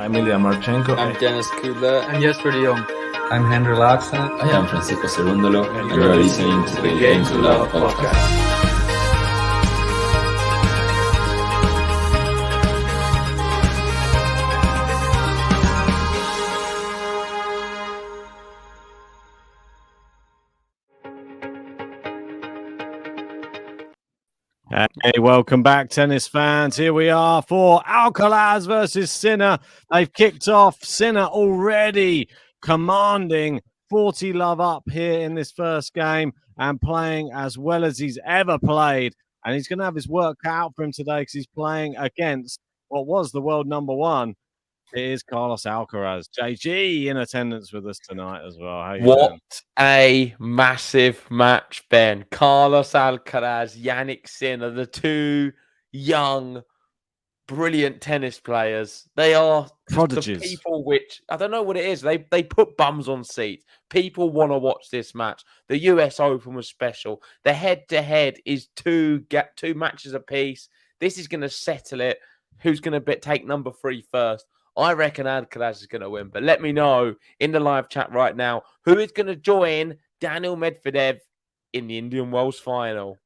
I'm Ilya Marchenko. I'm Dennis Kudla. I'm Jesper de Jong. I'm Henry Laakson. I am Francisco Cerundolo, and you are listening to the Game to Love podcast. Hey, welcome back, tennis fans. Here we are for ALCARAZ versus Sinner. They've kicked off. Sinner already commanding 40 love up here in this first game and playing as well as he's ever played. And he's going to have his work cut out for him today because he's playing against what was the world number one. It is Carlos Alcaraz. JG in attendance with us tonight as well. How you doing? A massive match, Ben. Carlos Alcaraz, Jannik Sinner, the two young, brilliant tennis players. They are prodigies. The people which, I don't know what it is. They put bums on seats. People want to watch this match. The US Open was special. The head-to-head is two matches apiece. This is going to settle it. Who's going to take number 3 first? I reckon Alcaraz is going to win, but let me know in the live chat right now who is going to join Daniil Medvedev in the Indian Wells final.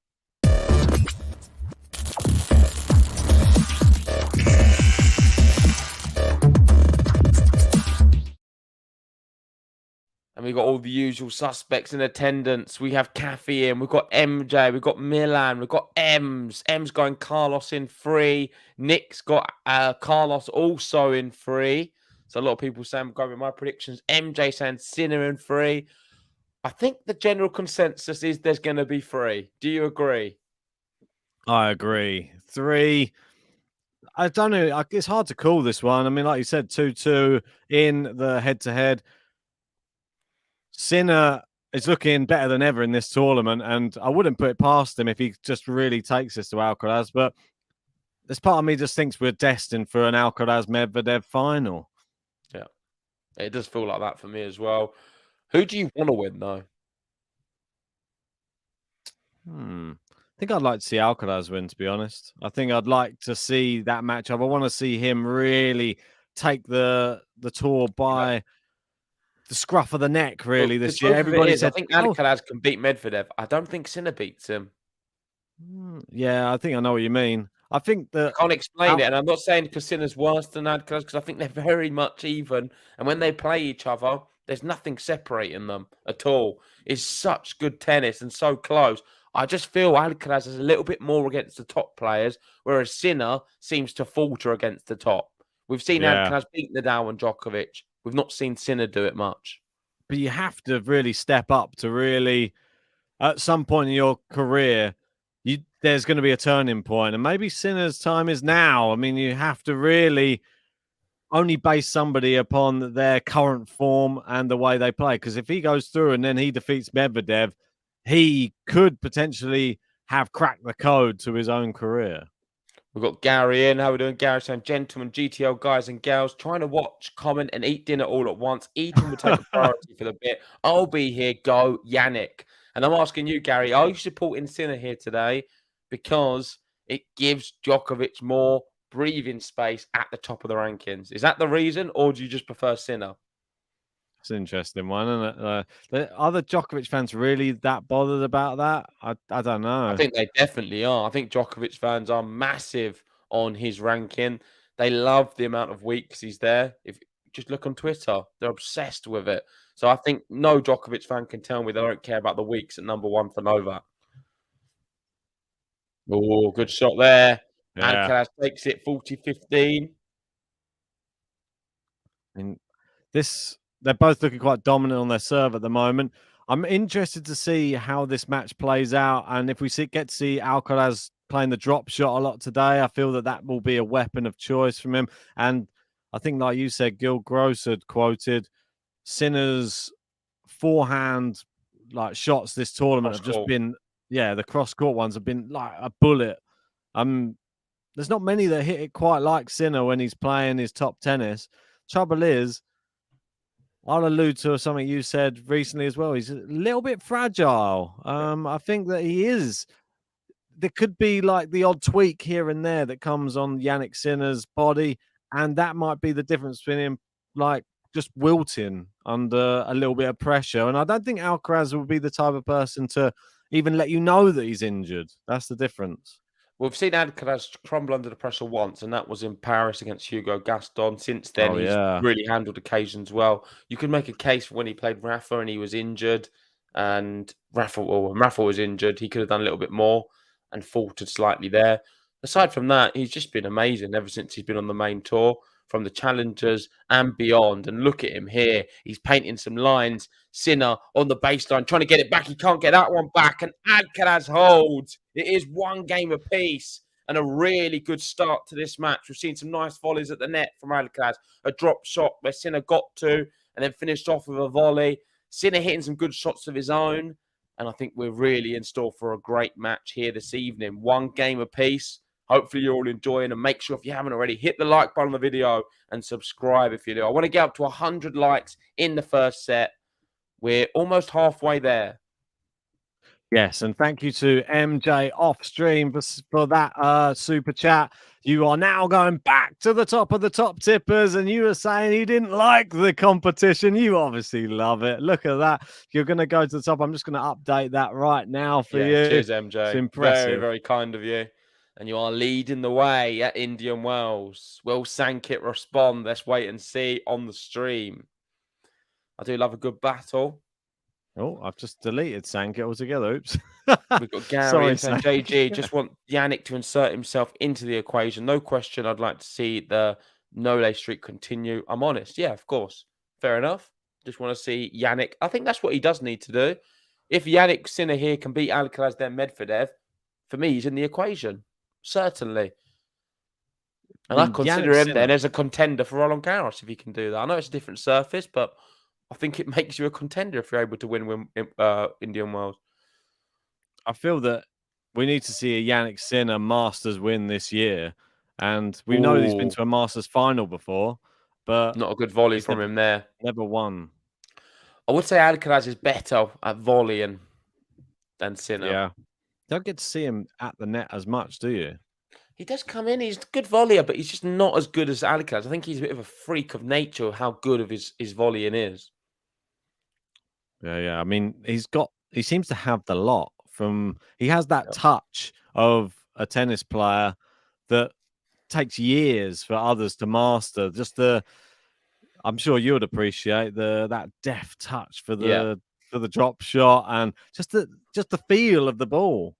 And we've got all the usual suspects in attendance. We have Kathy in. We've got MJ. We've got Milan. We've got Ems. Ems going Carlos in 3. Nick's got Carlos also in 3. So a lot of people saying I'm going with my predictions. MJ saying Sinner in 3. I think the general consensus is there's going to be 3. Do you agree? I agree. 3. I don't know. It's hard to call this one. I mean, like you said, 2-2 in the head-to-head. Sinner is looking better than ever in this tournament, and I wouldn't put it past him if he just really takes this to Alcaraz. But this part of me just thinks we're destined for an Alcaraz-Medvedev final. Yeah, it does feel like that for me as well. Who do you want to win, though? I think I'd like to see Alcaraz win, to be honest. I think I'd like to see that matchup. I want to see him really take the tour by the scruff of the neck, really, this year. Everybody said, I think Alcaraz can beat Medvedev. I don't think Sinner beats him. Yeah, I think I know what you mean. I think that I can't explain it, and I'm not saying because Sinner's worse than Alcaraz, because I think they're very much even. And when they play each other, there's nothing separating them at all. It's such good tennis and so close. I just feel Alcaraz is a little bit more against the top players, whereas Sinner seems to falter against the top. We've seen Alcaraz beat Nadal and Djokovic. We've not seen Sinner do it much. But you have to really step up to really, at some point in your career, there's going to be a turning point. And maybe Sinner's time is now. I mean, you have to really only base somebody upon their current form and the way they play. Because if he goes through and then he defeats Medvedev, he could potentially have cracked the code to his own career. We've got Gary in. How are we doing, Gary? Saying, gentlemen, GTL guys and gals, trying to watch, comment, and eat dinner all at once. Eating will take a priority for the bit. I'll be here. Go, Jannik. And I'm asking you, Gary, are you supporting Sinner here today because it gives Djokovic more breathing space at the top of the rankings? Is that the reason, or do you just prefer Sinner? It's an interesting one, isn't it? Are the Djokovic fans really that bothered about that? I don't know. I think they definitely are. I think Djokovic fans are massive on his ranking. They love the amount of weeks he's there. If just look on Twitter, they're obsessed with it. So I think no Djokovic fan can tell me they don't care about the weeks at number 1 for Novak. Oh, good shot there. Yeah. Alcaraz takes it 40-15. And they're both looking quite dominant on their serve at the moment. I'm interested to see how this match plays out. And if we get to see Alcaraz playing the drop shot a lot today, I feel that will be a weapon of choice from him. And I think, like you said, Gil Gross had quoted Sinner's forehand shots this tournament have just been, the cross-court ones have been like a bullet. There's not many that hit it quite like Sinner when he's playing his top tennis. Trouble is, I'll allude to something you said recently as well. He's a little bit fragile. I think that he is. There could be like the odd tweak here and there that comes on Jannik Sinner's body, And that might be the difference between him, like, just wilting under a little bit of pressure. And I don't think Alcaraz will be the type of person to even let you know that he's injured. That's the difference. We've seen Alcaraz crumble under the pressure once, and that was in Paris against Hugo Gaston. Since then, Oh, he's yeah. really handled occasions well. You could make a case for when he played Rafa and he was injured, and when Rafa was injured, he could have done a little bit more and faltered slightly there. Aside from that, he's just been amazing ever since he's been on the main tour, from the challengers and beyond. And look at him here. He's painting some lines. Sinner on the baseline, trying to get it back. He can't get that one back. And Alcaraz holds. It is one game apiece and a really good start to this match. We've seen some nice volleys at the net from Alcaraz. A drop shot where Sinner got to and then finished off with a volley. Sinner hitting some good shots of his own. And I think we're really in store for a great match here this evening. One game apiece. Hopefully you're all enjoying, and make sure if you haven't already, hit the like button on the video and subscribe if you do. I want to get up to 100 likes in the first set. We're almost halfway there. Yes, and thank you to MJ Offstream for that super chat. You are now going back to the top of the top tippers, and you were saying you didn't like the competition. You obviously love it. Look at that. You're going to go to the top. I'm just going to update that right now for you. Cheers, MJ. It's impressive. Very, very kind of you. And you are leading the way at Indian Wells. Will Sankit respond? Let's wait and see on the stream. I do love a good battle. Oh, I've just deleted Sankit altogether. Oops. We've got Gary and JG. Just want Jannik to insert himself into the equation. No question. I'd like to see the no-lay streak continue. I'm honest. Yeah, of course. Fair enough. Just want to see Jannik. I think that's what he does need to do. If Jannik Sinner here can beat Alcaraz, then Medvedev, for me, he's in the equation. Certainly. And I consider him then as a contender for Roland Garros if he can do that. I know it's a different surface, but I think it makes you a contender if you're able to win Indian Wells. I feel that we need to see a Jannik Sinner Masters win this year. And we know he's been to a Masters final before, but not a good volley from him there. Never won. I would say Alcaraz is better at volleying than Sinner. Yeah. Don't get to see him at the net as much, do you? He does come in. He's a good volleyer, but he's just not as good as Alcaraz. I think he's a bit of a freak of nature, how good of his volleying is. Yeah. I mean, he seems to have the lot he has that touch of a tennis player that takes years for others to master. I'm sure you would appreciate that deft touch for the drop shot and just the feel of the ball.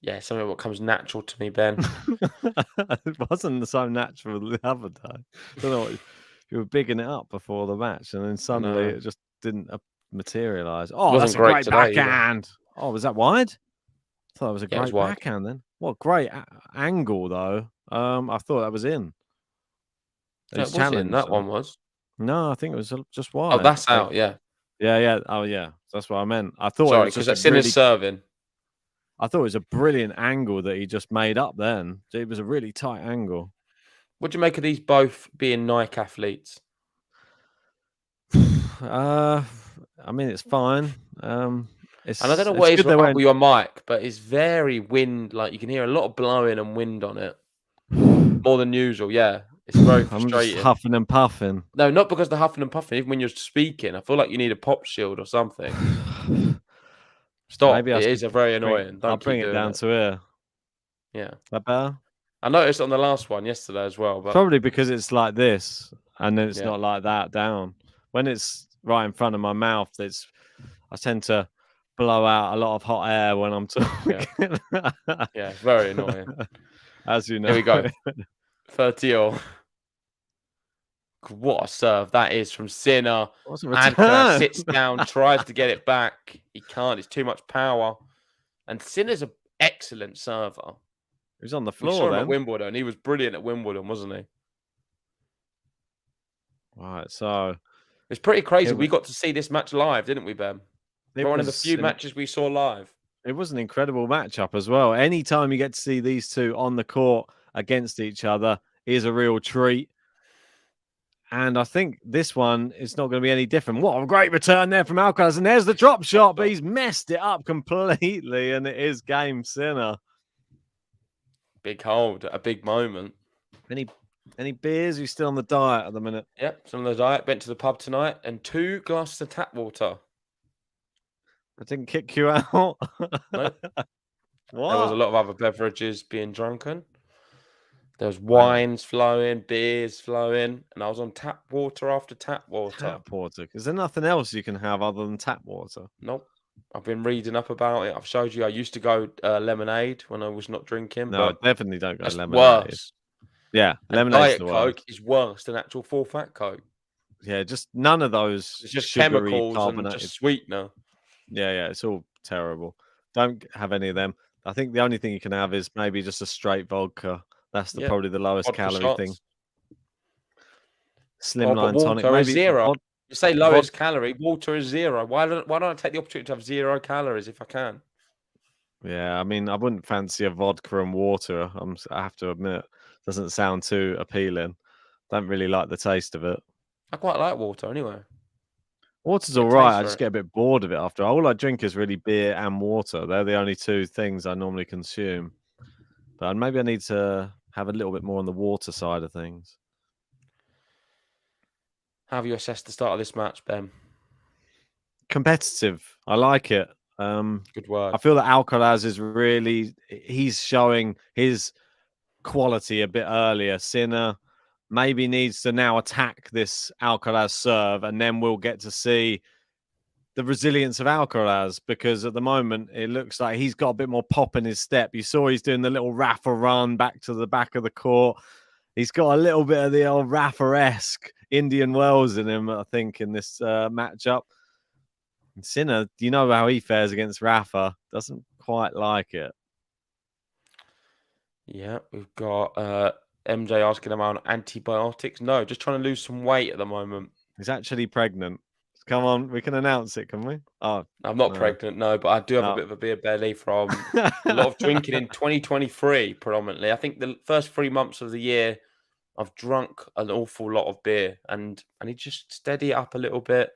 Yeah, something what comes natural to me, Ben. It wasn't so natural the other day. I don't know what, you were bigging it up before the match, and then suddenly it just didn't materialize. Oh, that's a great backhand. Oh, was that wide? I thought it was a great backhand then. What great angle though. I thought that was in. That was in. That one was. No, I think it was just wide. Oh, that's out. Yeah. Yeah. Oh, yeah. That's what I meant. I thought. Sorry, because that's in his serving. I thought it was a brilliant angle that he just made up then. It was a really tight angle. What do you make of these both being Nike athletes? I mean, it's fine. And I don't know what is up with your mic, but it's very wind. Like you can hear a lot of blowing and wind on it, more than usual. Yeah, it's very frustrating. I'm just huffing and puffing. No, not because the huffing and puffing. Even when you're speaking, I feel like you need a pop shield or something. Stop! Maybe it is very annoying. I'll bring it down to here. Yeah, that better. I noticed on the last one yesterday as well. But probably because it's like this, and then it's not like that down. When it's right in front of my mouth, I tend to blow out a lot of hot air when I'm talking. Yeah, very annoying. As you know. Here we go. 30-all. What a serve that is from Sinner. Alcaraz sits down, tries to get it back. He can't. It's too much power. And Sinner's an excellent server. He was on the floor then. At Wimbledon. He was brilliant at Wimbledon, wasn't he? Right, so it's pretty crazy. We got to see this match live, didn't we, Ben? One of the few matches we saw live. It was an incredible matchup as well. Anytime you get to see these two on the court against each other is a real treat. And I think this one is not going to be any different. What a great return there from Alcaraz. And there's the drop shot, but he's messed it up completely. And it is game Sinner. Big hold, a big moment. And he Any beers? Are you still on the diet at the minute? Yep, some of the diet. Went to the pub tonight and 2 glasses of tap water. I didn't kick you out. Nope. What? There was a lot of other beverages being drunken. There was Wow. wines flowing, beers flowing, and I was on tap water after tap water. Tap water. Is there nothing else you can have other than tap water? Nope. I've been reading up about it. I've showed you. I used to go lemonade when I was not drinking, No, but definitely don't go that's lemonade. worse. Yeah, And lemonade's Diet the Coke worst. is worse than actual full fat Coke. Yeah, just none of those It's just sugary, chemicals and carbonated. just sweetener. Yeah, it's all terrible. Don't have any of them. I think the only thing you can have is maybe just a straight vodka. That's Yeah, probably the lowest vodka calorie thing. shots. But Slimline tonic, water is maybe. zero. You say lowest calorie, water is 0. Why don't I take the opportunity to have 0 calories if I can? Yeah, I mean, I wouldn't fancy a vodka and water. I have to admit, doesn't sound too appealing. Don't really like the taste of it. I quite like water anyway. Water's Good all right. taste I for just it. get a bit bored of it after. All I drink is really beer and water. They're the only two things I normally consume. But maybe I need to have a little bit more on the water side of things. How have you assessed the start of this match, Ben? Competitive. I like it. Good word. I feel that Alcaraz is really, he's showing his quality a bit earlier. Sinner maybe needs to now attack this Alcaraz serve, and then we'll get to see the resilience of Alcaraz, because at the moment it looks like he's got a bit more pop in his step. You saw he's doing the little Rafa run back to the back of the court. He's got a little bit of the old Rafa-esque Indian Wells in him, I think, in this matchup. And Sinner, you know how he fares against Rafa. Doesn't quite like it. Yeah, we've got MJ asking about antibiotics. No, just trying to lose some weight at the moment. He's actually pregnant. Come on, we can announce it, can we? Oh, I'm not no. pregnant, no, but I do have a No. bit of a beer belly from a lot of drinking in 2023 predominantly. I think the first 3 months of the year I've drunk an awful lot of beer, and I need to just steady it up a little bit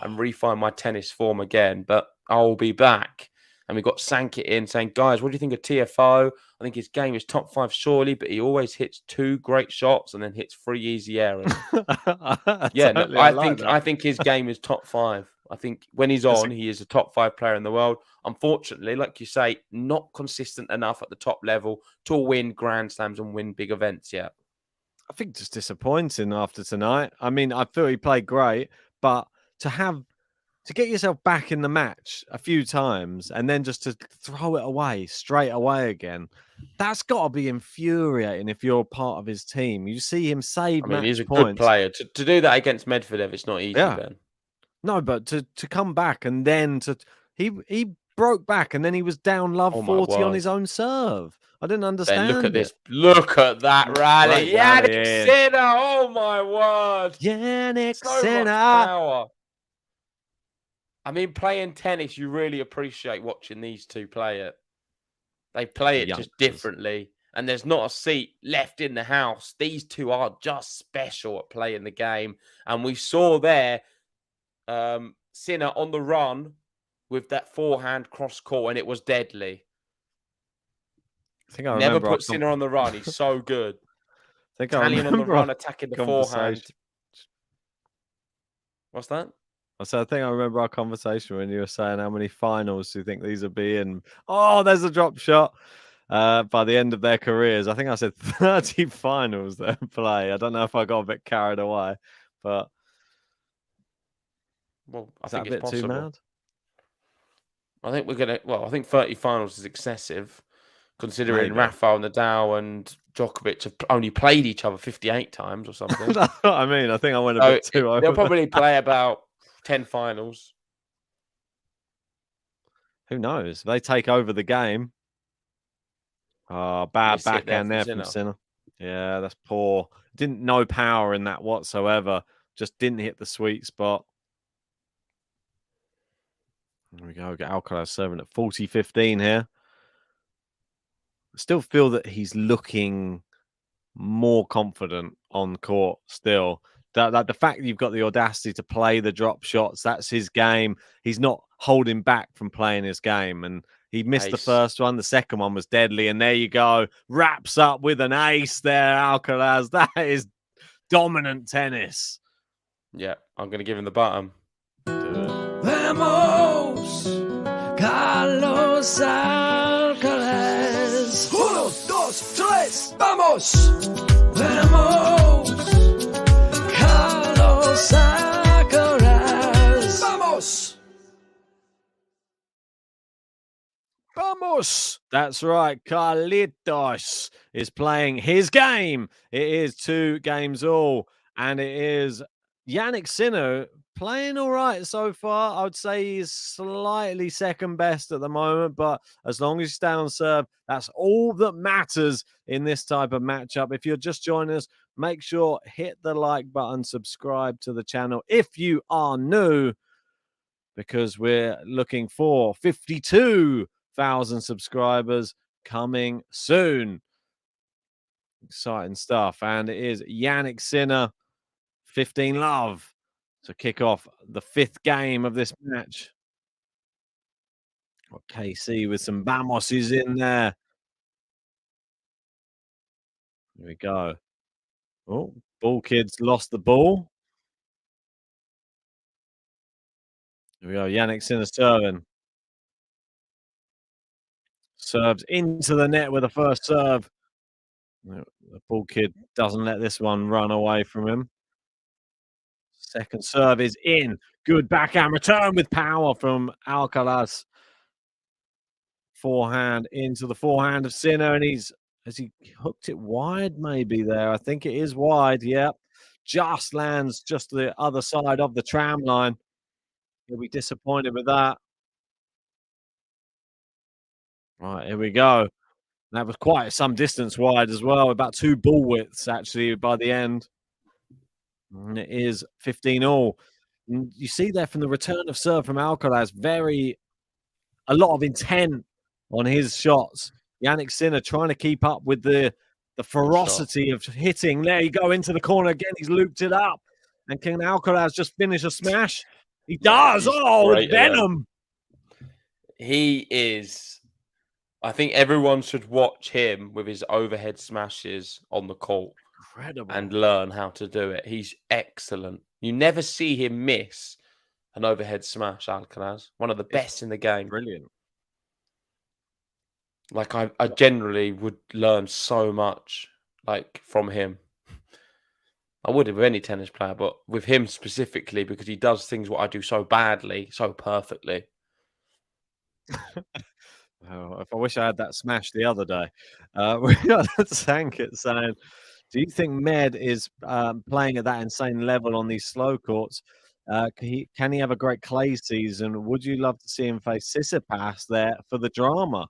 and refine my tennis form again. But I'll be back. And we got Sankit in saying, guys, what do you think of TFO? I think his game is top 5 surely, but he always hits 2 great shots and then hits 3 easy errors. Yeah, no, Totally, like I think his game is top 5. I think when he's on, he is a top 5 player in the world. Unfortunately, like you say, not consistent enough at the top level to win Grand Slams and win big events yet. I think just disappointing after tonight. I mean, I feel he played great, but to get yourself back in the match a few times and then just to throw it away straight away again, that's got to be infuriating if you're part of his team. You see him save I mean, he's a match points. good player. To do that against Medvedev, it's not easy, Yeah. Ben. No, but to come back and then he broke back and then he was down love Oh my 40 on word. his own serve. I didn't Ben, understand. look at this. Look at that rally. Great rally Jannik in. Sinner. Oh my word. Jannik So much Sinner. power. I mean, playing tennis, you really appreciate watching these two play it. They play it just differently. And there's not a seat left in the house. These two are just special at playing the game. And we saw there Sinner on the run with that forehand cross court, and it was deadly. I think I Never remember put Sinner on the run. He's so good. I think I Italian on the remember run, our attacking the forehand. What's that? So I think I remember our conversation when you were saying how many finals do you think these will be in? Oh, there's a drop shot. By the end of their careers, I think I said 30 finals they play. I don't know if I got a bit carried away, but Well, I is that think a it's bit possible. too mad? I think we're gonna. Well, I think 30 finals is excessive, considering Maybe. Rafael Nadal and Djokovic have only played each other 58 times or something. That's what I mean. I think I went a So bit too over. they'll probably play about 10 finals. Who knows? They take over the game. Oh, bad Miss it there backhand from there from Sinner. Sinner. Yeah, that's poor. Didn't no power in that whatsoever. Just didn't hit the sweet spot. There we go. Get Alcaraz serving at 40-15 here. I still feel that he's looking more confident on court still. That the fact that you've got the audacity to play the drop shots, that's his game. He's not holding back from playing his game. And He missed the Ace. first one. The second one was deadly. And there you go. Wraps up with an ace there, Alcaraz. That is dominant tennis. Yeah, I'm going to give him the bottom. Vamos, Carlos Alcaraz. 1, 2, 3, vamos. Vamos, Carlos Alcaraz. Vamos. Vamos! That's right. Carlitos is playing his game. It is 2 games all. And it is Jannik Sinner playing all right so far. I would say he's slightly second best at the moment. But as long as you stay on serve, that's all that matters in this type of matchup. If you're just joining us, make sure hit the like button, subscribe to the channel if you are new, because we're looking for 52,000 subscribers coming soon. Exciting stuff. And it is Jannik Sinner, 15 love, to kick off the 5th game of this match. KC with some Vamoses in there. Here we go. Oh, Ball Kids lost the ball. Here we go. Jannik Sinner serving. Serves into the net with the first serve. The Ball Kid doesn't let this one run away from him. Second serve is in. Good backhand return with power from Alcaraz. Forehand into the forehand of Sinner, and has he hooked it wide maybe there? I think it is wide. Yep. Just lands just the other side of the tram line. He'll be disappointed with that. Right, here we go. That was quite some distance wide as well, about 2 ball widths actually by the end. And it is 15 all. And you see there from the return of serve from Alcaraz, a lot of intent on his shots. Jannik Sinner trying to keep up with the ferocity of hitting. There you go into the corner again. He's looped it up. And can Alcaraz just finish a smash? He does. Oh, with venom. He is. I think everyone should watch him with his overhead smashes on the court. Incredible. And learn how to do it. He's excellent. You never see him miss an overhead smash, Alcaraz. One of the best in the game. Brilliant. Like, I generally would learn so much, like, from him. I would with any tennis player, but with him specifically, because he does things what I do so badly, so perfectly. Oh, if I wish I had that smash the other day. We got Sankit saying, do you think Med is playing at that insane level on these slow courts? Can he have a great clay season? Would you love to see him face Tsitsipas there for the drama?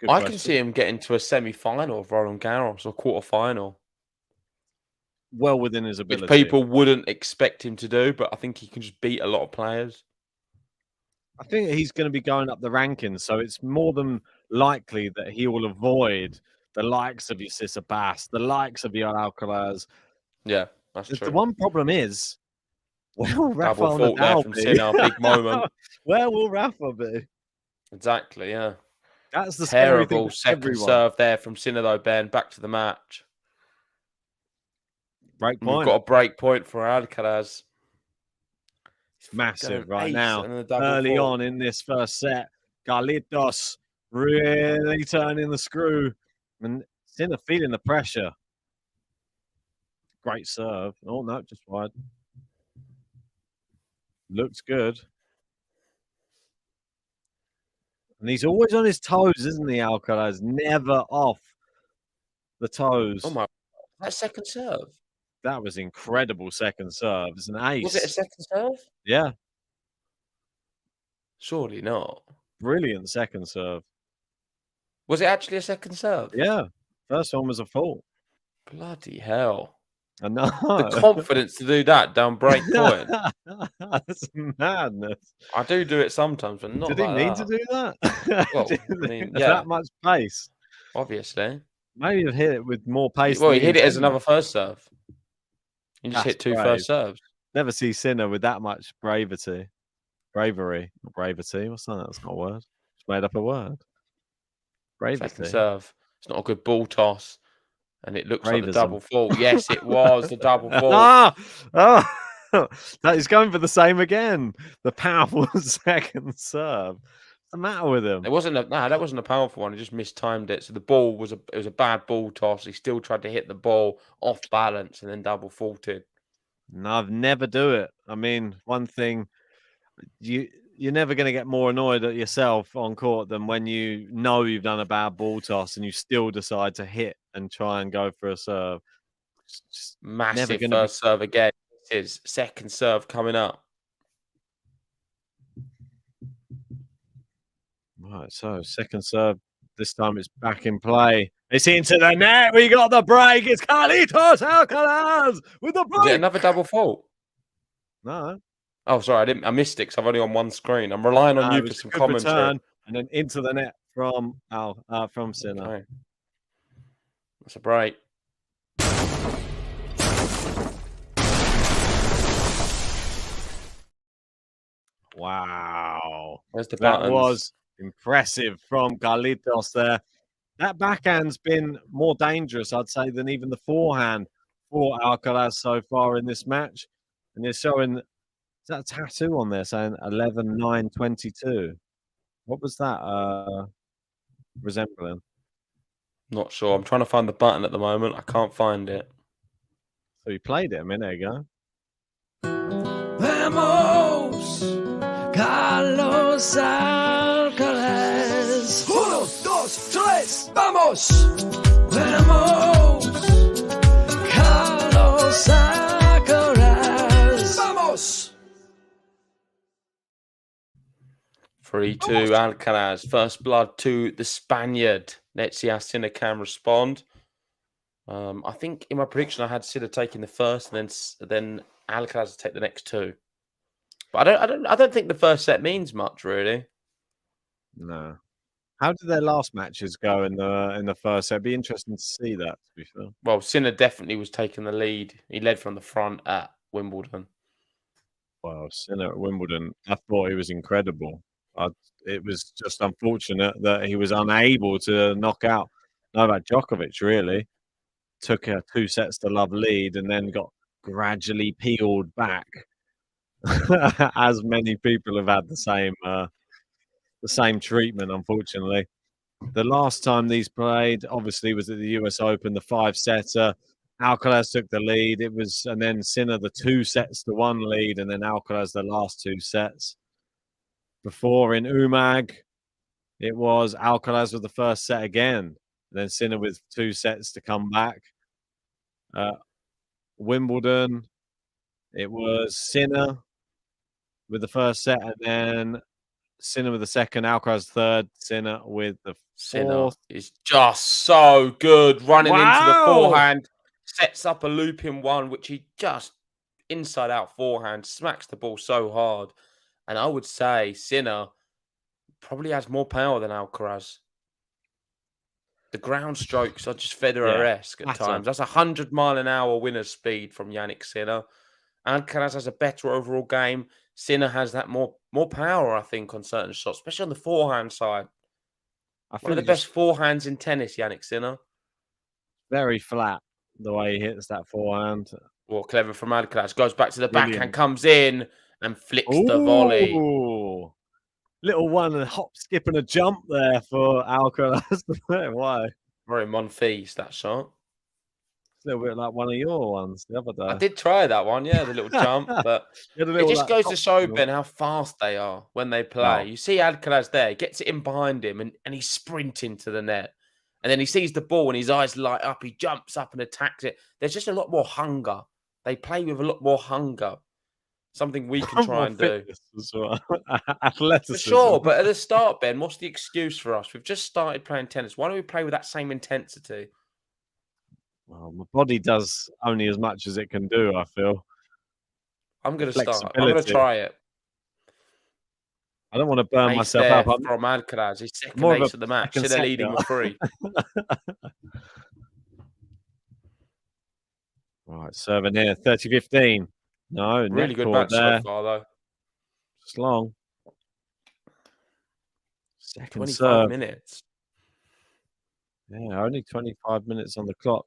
I can see him getting to a semi-final of Roland Garros or quarter-final. Well within his ability. Which people wouldn't expect him to do, but I think he can just beat a lot of players. I think he's going to be going up the rankings, so it's more than likely that he will avoid the likes of your Tsitsipas, the likes of your Alcaraz. Yeah, that's true. The one problem is, where will Double Rafa fault there from Sinner, big moment. Where will Rafa be? Exactly, yeah. That's the scary thing. Terrible second serve there from Sinner, though, Ben. Back to the match. Break point. We've got a break point for Alcaraz. Massive right now. Early on in this first set, Carlitos really turning the screw. And Sinner feeling the pressure. Great serve. Oh, no, just wide. Looks good. And he's always on his toes, isn't he, Alcaraz? Never off the toes. Oh, my. That second serve. That was incredible second serve. It's an ace. Was it a second serve? Yeah. Surely not. Brilliant second serve. Was it actually a second serve? Yeah. First one was a fault. Bloody hell. I know. The confidence to do that down break point. That's madness. I do it sometimes, but not Did he like mean that. to do that? Well, I mean, yeah. That much pace. Obviously. Maybe have hit it with more pace. Well, he hit it as another first serve. You just That's hit two brave. first serves. Never see Sinner with that much bravery. Not bravity. What's that? That's not a word. made up a word. Second Bravely. serve. It's not a good ball toss. And it looks like the Bravism. double fault. Yes, it was the double fault. That is going for the same again. The powerful second serve. What's the matter with him? It wasn't that wasn't a powerful one. He just mistimed it. So the ball was it was a bad ball toss. He still tried to hit the ball off balance and then double faulted. No, I've never do it. I mean, one thing you're never going to get more annoyed at yourself on court than when you know you've done a bad ball toss and you still decide to hit and try and go for a serve. Just Massive first serve again. His second serve coming up. Right, so second serve. This time it's back in play. It's into the net. We got the break. It's Carlitos Alcaraz with the break. Is it another double fault? No. Oh, sorry, I missed it because I've only on one screen. I'm relying on you for some commentary. Return, and then into the net from Sinner. Okay. That's a break. Wow. Where's the That buttons? was impressive from Carlitos there. That backhand's been more dangerous, I'd say, than even the forehand for Alcaraz so far in this match. And they're showing, is that a tattoo on there saying 11-9-22? What was that resembling? Not sure. I'm trying to find the button at the moment. I can't find it. So you played it a minute ago. Vamos, Carlos Alcaraz. 1, 2, 3, vamos. Vamos, Carlos Alcaraz. Vamos. 3-2 Alcaraz. First blood to the Spaniard. Let's see how Sinner can respond. I think in my prediction I had Sinner taking the first and then Alcaraz to take the next two. But I don't think the first set means much really. No. How did their last matches go in the first set? It'd be interesting to see that, to be fair. Well, Sinner definitely was taking the lead. He led from the front at Wimbledon. Well, Sinner at Wimbledon, I thought he was incredible. It was just unfortunate that he was unable to knock out Novak Djokovic, really. Took a 2-sets-to-love lead and then got gradually peeled back. As many people have had the same treatment, unfortunately. The last time these played, obviously, was at the US Open, the 5-setter. Alcaraz took the lead. And then Sinner the 2-sets-to-1 lead, and then Alcaraz the last 2 sets. Before in Umag, it was Alcaraz with the first set again. And then Sinner with 2 sets to come back. Wimbledon, it was Sinner with the first set, and then Sinner with the second, Alcaraz third, Sinner with the fourth. Sinner is just so good. Running into the forehand, sets up a looping one, which he just inside out forehand, smacks the ball so hard. And I would say Sinner probably has more power than Alcaraz. The ground strokes are just Federer-esque at times. That's 100-mile-an-hour winner's speed from Jannik Sinner. Alcaraz has a better overall game. Sinner has that more power, I think, on certain shots, especially on the forehand side. One of the best forehands in tennis, Jannik Sinner. Very flat, the way he hits that forehand. Well, clever from Alcaraz. Goes back to the backhand, comes in and flicks the volley. Little one, a hop, skip, and a jump there for Alcaraz. Why? Very Monfils, that shot. It's a little bit like one of your ones the other day. I did try that one, the little jump, but it just goes to show, Ben, how fast they are when they play. You see Alcaraz there, gets it in behind him, and he's sprinting to the net. And then he sees the ball and his eyes light up. He jumps up and attacks it. There's just a lot more hunger. They play with a lot more hunger. Something we can try and do. Well. Athleticism. For sure, but at the start, Ben, what's the excuse for us? We've just started playing tennis. Why don't we play with that same intensity? Well, my body does only as much as it can do, I feel. I'm going to start. I'm going to try it. I don't want to burn myself up. From Alcaraz, he's second ace of the match. So they're leading with 3. Right, serving here, 30-15. No, really good match so far, though. Just long. Second 25 serve. minutes. Yeah, only 25 minutes on the clock.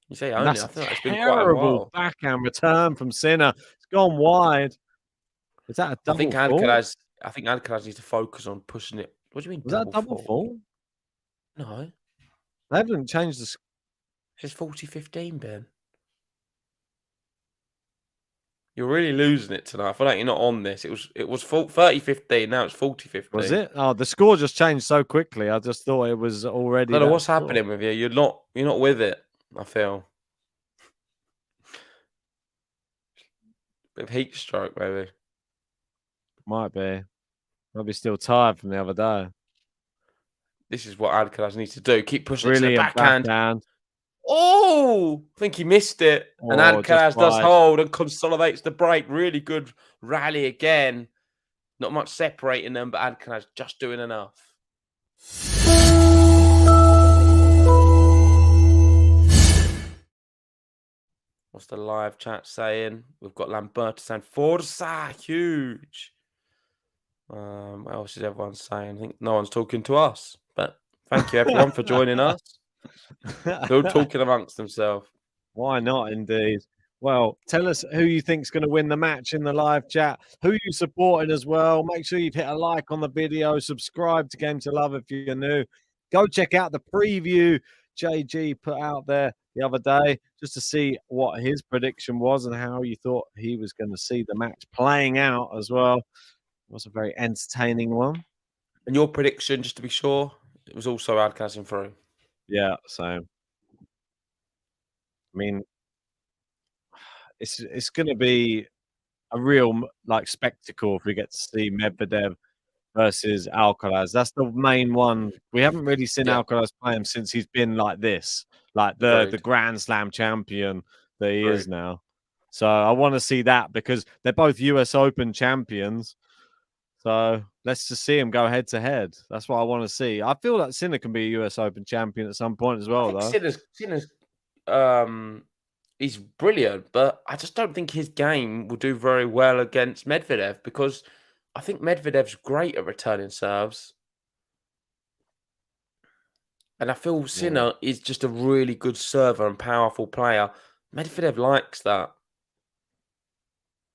You say And only. that's I think it's been quite a terrible while. backhand return from Sinner. It's gone wide. Is that a I think double fault? Alcaraz needs to focus on pushing it. What do you mean Was that a double double fault? fault? No, They haven't changed the it's just 40-15, Ben. You're really losing it tonight. I feel like you're not on this. It was 30-15. Now it's 40-15. Was it? Oh, the score just changed so quickly. I just thought it was already. I don't know that what's score. happening with you. You're not with it. I feel bit of heat stroke, maybe. Might be. Might be still tired from the other day. This is what Alcaraz needs to do. Keep pushing it to the Brilliant backhand. Oh, I think he missed it. And Oh, Alcaraz just does wide. hold and consolidates the break. Really good rally again. Not much separating them, but Alcaraz just doing enough. What's the live chat saying? We've got Lamberto saying Forza, huge. What else is everyone saying? I think no one's talking to us. But thank you everyone for joining us. Still talking amongst themselves. Why not, indeed? Well, tell us who you think's going to win the match in the live chat. Who you supporting as well? Make sure you've hit a like on the video. Subscribe to Game to Love if you're new. Go check out the preview JG put out there the other day just to see what his prediction was and how you thought he was going to see the match playing out as well. It was a very entertaining one. And your prediction, just to be sure, it was also Alcaraz in through. Yeah, so I mean, it's going to be a real spectacle if we get to see Medvedev versus Alcaraz. That's the main one. We haven't really seen Alcaraz play him since he's been like this, like the Grand Slam champion that he is now. So I want to see that because they're both US Open champions. So let's just see him go head to head. That's what I want to see. I feel like Sinner can be a US Open champion at some point as well, though. Sinner's he's brilliant, but I just don't think his game will do very well against Medvedev because I think Medvedev's great at returning serves. And I feel Sinner is just a really good server and powerful player. Medvedev likes that.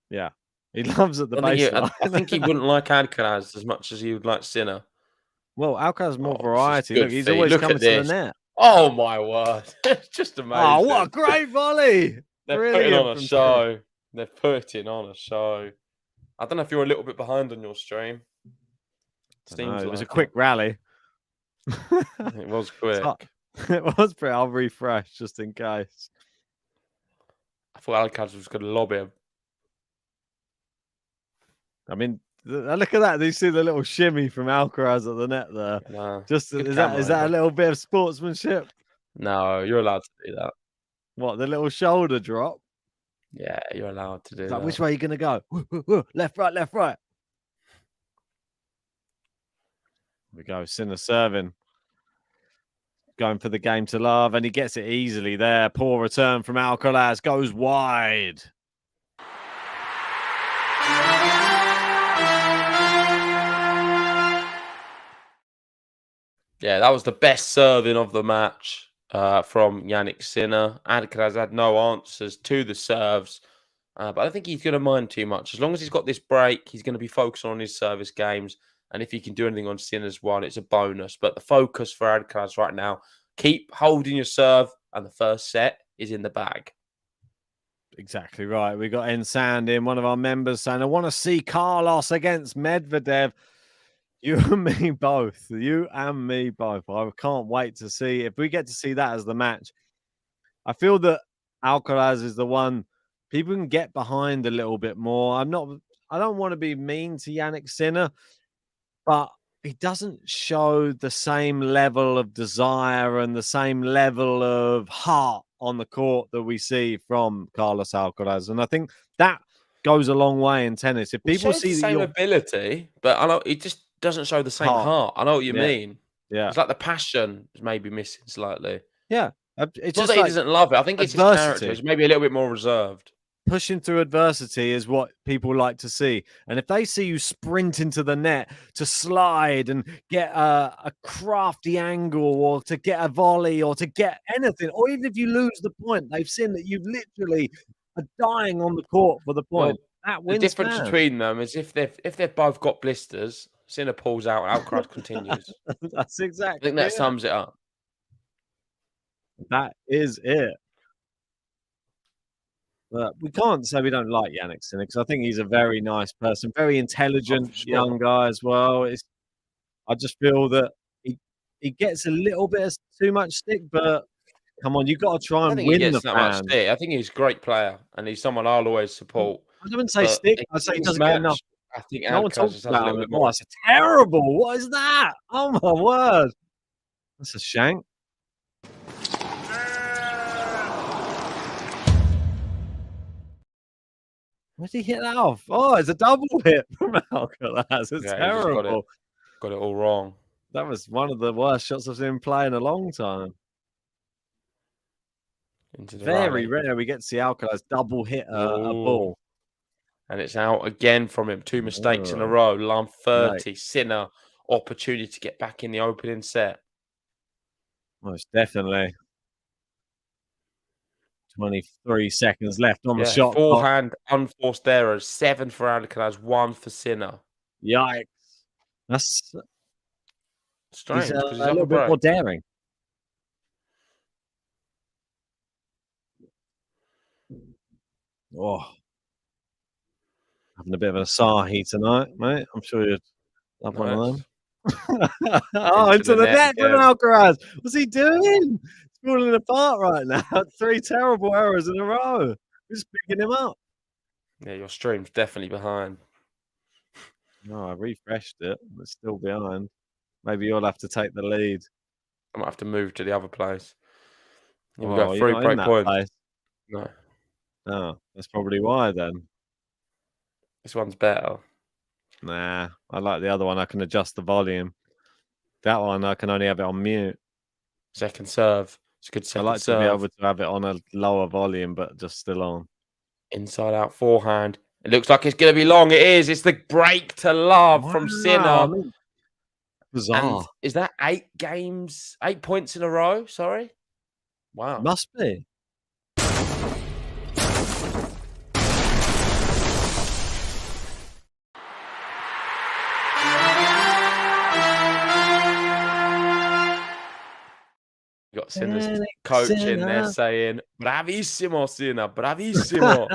Yeah. He loves at the baseline. I think he wouldn't like Alcaraz as much as he would like Sinner. Well, Alcaraz more variety. Look, he's feed. always coming to the net. Oh, my word. It's just amazing. Oh, what a great volley. They're putting on a show. They're putting on a show. I don't know if you're a little bit behind on your stream. It was a quick rally. It was quick. It was pretty. I'll refresh just in case. I thought Alcaraz was going to lob him. I mean, look at that. Do you see the little shimmy from Alcaraz at the net there? No, is that a little bit of sportsmanship? No, you're allowed to do that. What, the little shoulder drop? Yeah, you're allowed to do that. Which way are you going to go? Left, right, left, right. Here we go. Sinner serving. Going for the game to love, and he gets it easily there. Poor return from Alcaraz. Goes wide. Yeah, that was the best serving of the match from Jannik Sinner. Alcaraz had no answers to the serves, but I don't think he's going to mind too much. As long as he's got this break, he's going to be focusing on his service games, and if he can do anything on Sinner's one, it's a bonus. But the focus for Alcaraz right now, keep holding your serve, and the first set is in the bag. Exactly right. We got Ensand in, one of our members, saying, I want to see Carlos against Medvedev. You and me both. You and me both. I can't wait to see if we get to see that as the match. I feel that Alcaraz is the one people can get behind a little bit more. I don't want to be mean to Jannik Sinner, but he doesn't show the same level of desire and the same level of heart on the court that we see from Carlos Alcaraz. And I think that goes a long way in tennis. If people see the same ability, but I know it just doesn't show the same heart. I know what you mean. Yeah. It's like the passion is maybe missing slightly. Yeah. It's not just that he doesn't love it. I think it's his character. It's maybe a little bit more reserved. pushing through adversity is what people like to see. And if they see you sprint into the net to slide and get a crafty angle or to get a volley or to get anything, or even if you lose the point, they've seen that you've literally are dying on the court for the point. That The wins difference fans. between them is if they've both got blisters, Sinner pulls out, ALCARAZ continues. That's I exactly think that it. sums it up. That is it. But we can't say we don't like Jannik Sinner because I think he's a very nice person, very intelligent sure. young guy as well. I just feel that he gets a little bit of too much stick, but come on, you've got to try I and think he win the gets that much fans. stick. I think he's a great player and he's someone I'll always support. I wouldn't say But stick. in I'd say he this doesn't get enough. I think No one ALCARAZ talks just has a about little him. bit Oh, more. it's terrible. What is that? Oh my word. That's a shank. Where did he hit that off? Oh, it's a double hit from ALCARAZ. It's Yeah, he just terrible. got it all wrong. That was one of the worst shots I've seen him play in a long time. Into the Very rally. rare we get to see ALCARAZ double hit a Ooh. ball. And it's out again from him. 2 mistakes in a Oh. row. Line 30. Sinner opportunity to get back in the opening set. Most definitely. 23 seconds left on the Yeah, shot clock. forehand, unforced errors. 7 for ALCARAZ, 1 for Sinner. Yikes. That's Strange he's because he's a up little a bit break. more daring. Oh, having a bit of a Asahi tonight, mate. I'm sure you'd love one of them. Oh, into the net from ALCARAZ. What's he doing? He's falling apart right now. 3 terrible errors in a row. Who's picking him up? Yeah, your stream's definitely behind. No, I refreshed it. It's still behind. Maybe you'll have to take the lead. I might have to move to the other place. Here we Oh, go. you're 3 not in break that points. place. No, Oh, that's probably why then. this one's better. Nah, I like the other one. I can adjust the volume. That one, I can only have it on mute. Second serve. It's a good I second like serve. to be able to have it on a lower volume, but just still on. Inside out forehand. It looks like it's going to be long. It is. It's the break to love from Sinner. I mean, bizarre. And is that 8 games, 8 points in a row? Sorry. Wow. Must be. You got Sinner's coach in there saying, "Bravissimo, Sinner, bravissimo."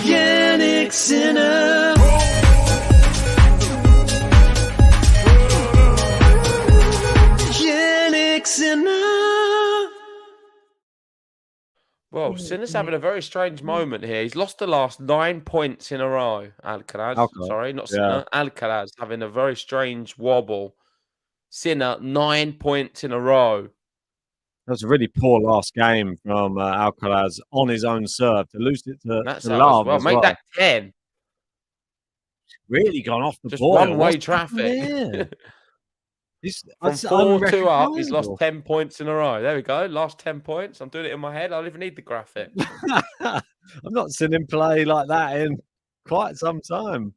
Jannik Sinner. Jannik Sinner. Well, Sinner's having a very strange moment here. He's lost the last 9 points in a row. ALCARAZ, sorry, not Sinner. ALCARAZ having a very strange wobble. Sinner, 9 points in a row. That was a really poor last game from ALCARAZ on his own serve to lose it to That's Love well. as Make well. that 10. Really gone off the Just boil. one-way What's traffic. happening? From 4-2 up, he's lost 10 points in a row. There we go. Last 10 points. I'm doing it in my head. I don't even need the graphic. I've not seen him play like that in quite some time.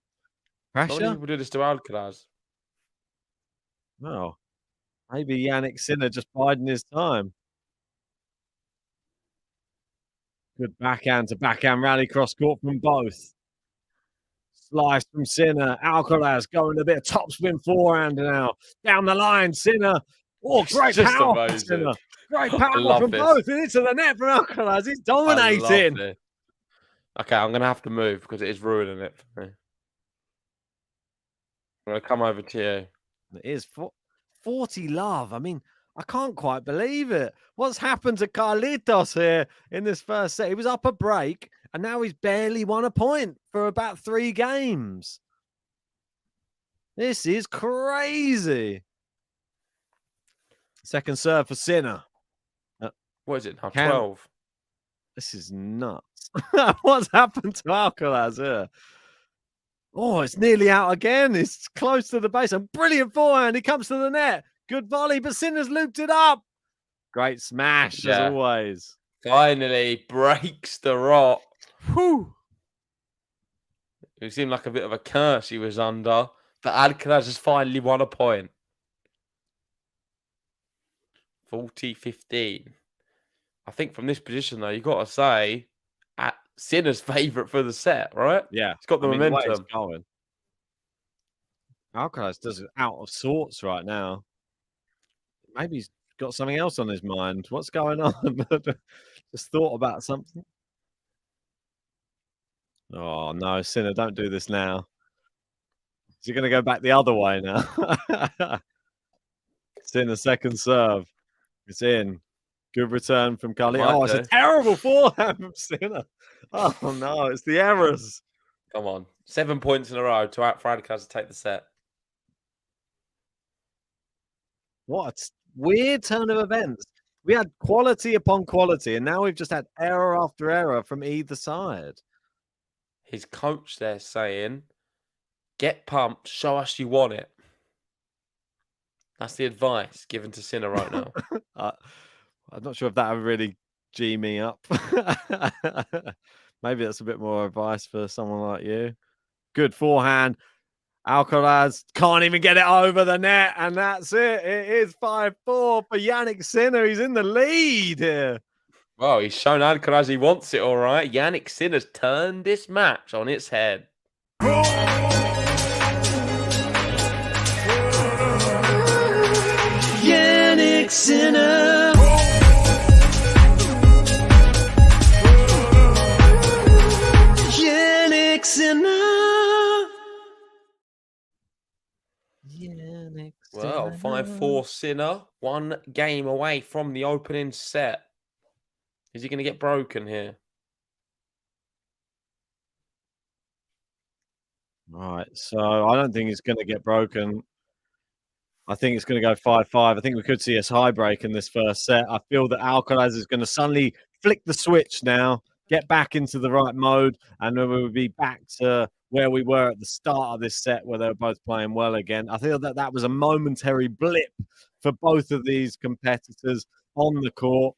How many Pressure? people do this to ALCARAZ? No. Maybe Jannik Sinner just biding his time. Good backhand to backhand rally cross court from both. Slice from Sinner. ALCARAZ going a bit of topspin forehand now. Down the line, Sinner. Oh, great Just power from amazing. Sinner. Great I power love from this. both. And into the net from ALCARAZ. He's I love dominating. this. Okay, I'm going to have to move because it is ruining it for me. I'm going to come over to you. It is 40 love. I mean, I can't quite believe it. What's happened to Carlitos here in this first set? He was up a break, and now he's barely won a point for about 3 games. This is crazy. Second serve for Sinner. What is it now? 12. This is nuts. What's happened to ALCARAZ here? Oh, it's nearly out again. It's close to the base. A brilliant forehand. He comes to the net. Good volley, but Sinner's looped it up. Great smash, as Yeah. always. Finally breaks the rock. Whew. It seemed like a bit of a curse he was under. But Alcaraz has finally won a point. 40-15. I think from this position, though, you've got to say Sinner's favourite for the set, right? Yeah. He's got the I mean, the way it's momentum. going. Alcaraz does it out of sorts right now. Maybe he's got something else on his mind. What's going on? Just thought about something. Oh, no, Sinner, don't do this now. Is he going to go back the other way now? Sinner, second serve. It's in. Good return from Cully. Might Oh, it's a do. terrible forehand from Sinner. Oh, no, it's the errors. Come on. 7 points in a row to out for Alcaraz to take the set. What a weird turn of events. We had quality upon quality, and now we've just had error after error from either side. His coach there saying, get pumped, show us you want it. That's the advice given to Sinner right now. I'm not sure if that would really G me up. Maybe that's a bit more advice for someone like you. Good forehand. Alcaraz can't even get it over the net, and that's it. It is 5-4 for Jannik Sinner. He's in the lead here. Well, he's shown Alcaraz he wants it all right. Jannik Sinner's turned this match on its head. Jannik Sinner. Jannik Sinner. Well, 5-4 Sinner. 1 game away from the opening set. Is he going to get broken here? Right, so I don't think it's going to get broken. I think it's going to go 5-5. I think we could see a tie break in this first set. I feel that Alcaraz is going to suddenly flick the switch now, get back into the right mode, and then we'll be back to where we were at the start of this set where they were both playing well again. I feel that that was a momentary blip for both of these competitors on the court.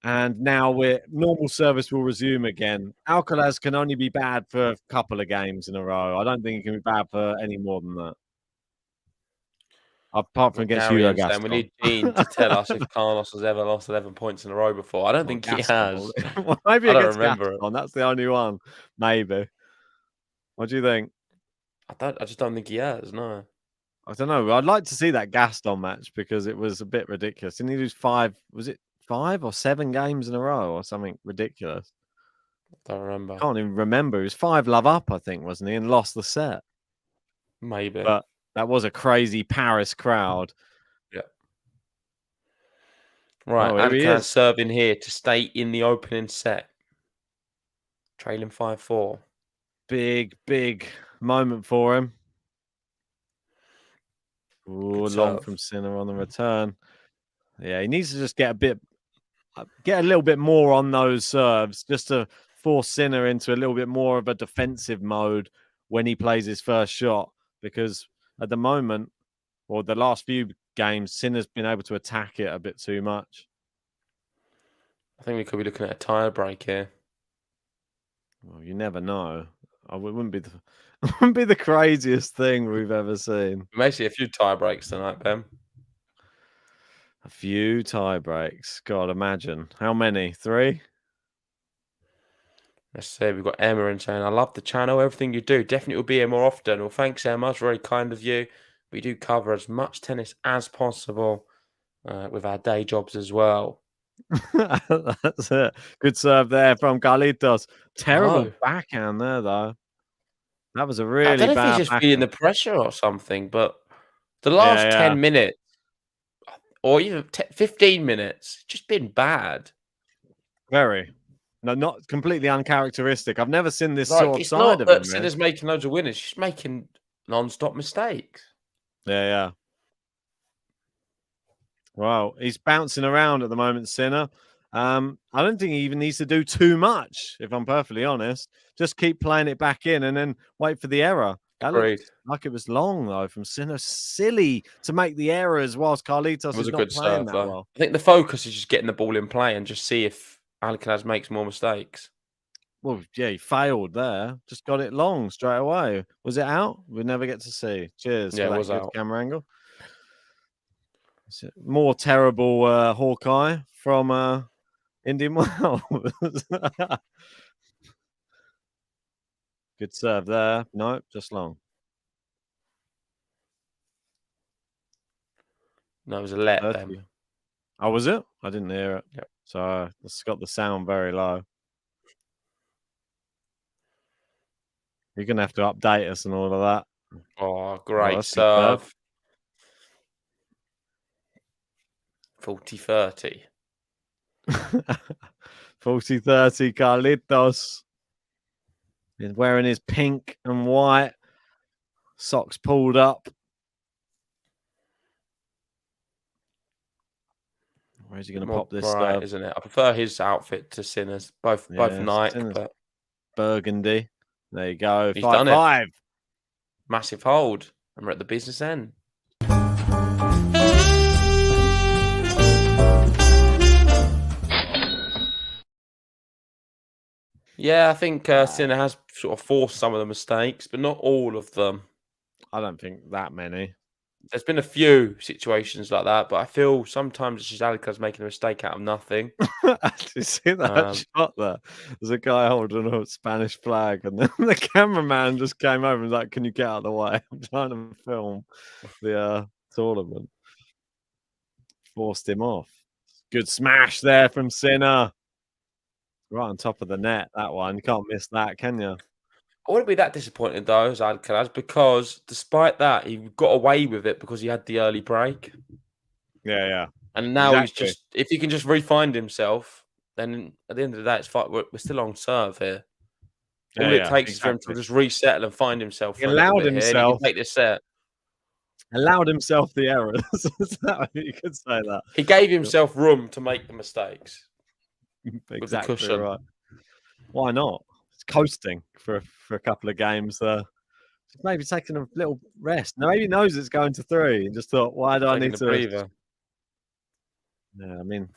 And now normal service will resume again. Alcaraz can only be bad for a couple of games in a row. I don't think he can be bad for any more than that. Apart from against you, Gaston. We need Gene to tell us if Carlos has ever lost 11 points in a row before. I don't think he has. Well, maybe I don't against remember Gaston. That's the only one. Maybe. What do you think? I just don't think he has, no. I don't know. I'd like to see that Gaston match because it was a bit ridiculous. Didn't he lose 5 or 7 games in a row or something ridiculous? I don't remember. I can't even remember. He was 5-love up, I think, wasn't he? And lost the set. Maybe. But that was a crazy Paris crowd. Yeah. Right, Alcaraz serving here to stay in the opening set. Trailing 5-4. Big moment for him. Ooh, long from Sinner on the return. Yeah, he needs to just get a little bit more on those serves just to force Sinner into a little bit more of a defensive mode when he plays his first shot. Because at the moment, or the last few games, Sinner's been able to attack it a bit too much. I think we could be looking at a tie break here. Well, you never know. It wouldn't be the craziest thing we've ever seen. We may see a few tie breaks tonight, Ben. A few tie breaks. God, imagine. How many? 3? Let's see. We've got Emma and saying, I love the channel. Everything you do. Definitely will be here more often. Well, thanks, Emma. It's very kind of you. We do cover as much tennis as possible with our day jobs as well. That's it. Good serve there from Carlitos. Terrible backhand there, though. That was a really bad I don't know if he's just backhand. feeling the pressure or something, but the last 10 minutes or even 15 minutes, it's just been bad. Very. No, not completely uncharacteristic. I've never seen this sort of side of him. Sinner's making loads of winners. She's making non-stop mistakes. Yeah. Well, he's bouncing around at the moment, Sinner. I don't think he even needs to do too much, if I'm perfectly honest. Just keep playing it back in and then wait for the error. That Agreed. looked like it was long though from Sinner. Silly to make the errors whilst Carlitos It was is a not good playing serve, that though. well. I think the focus is just getting the ball in play and just see if Alcaraz makes more mistakes. Well, yeah, he failed there. Just got it long straight away. Was it out? We never get to see. Cheers Yeah, for it that was good out. camera angle. More terrible Hawkeye from Indian Wells. Good serve there. No, just long. No, it was a let 30. them. Oh, was it? I didn't hear it. Yep. So it's got the sound very low. You're going to have to update us and all of that. Oh, great that's good serve. serve. 40-30. 40-30, Carlitos. He's wearing his pink and white. Socks pulled up. Where's he going to pop this Right, serve? isn't it? I prefer his outfit to Sinner's. Both Nike, Sinner's but burgundy. There you go. He's done it. 5-5. Massive hold. And we're at the business end. Yeah, I think Sinner has sort of forced some of the mistakes, but not all of them. I don't think that many. There's been a few situations like that, but I feel sometimes it's just Alcaraz making a mistake out of nothing. Did you see that shot there? There's a guy holding a Spanish flag, and then the cameraman just came over and was like, "Can you get out of the way? I'm trying to film the tournament." Forced him off. Good smash there from Sinner. Right on top of the net, that one. You can't miss that, can you? I wouldn't be that disappointed though, as Alcaraz, because despite that, he got away with it because he had the early break. Yeah. And now Exactly. he's just, if he can just re-find himself, then at the end of the day, it's fine. We're still on serve here. All it takes is for him to just resettle and find himself. He allowed himself. He can take this set. Allowed himself the errors. You could say that. He gave himself room to make the mistakes. Exactly right. Why not? It's coasting for a couple of games. Maybe taking a little rest. Now maybe he knows it's going to 3 and just thought, why do I need to? Breather. Yeah, I mean, I'm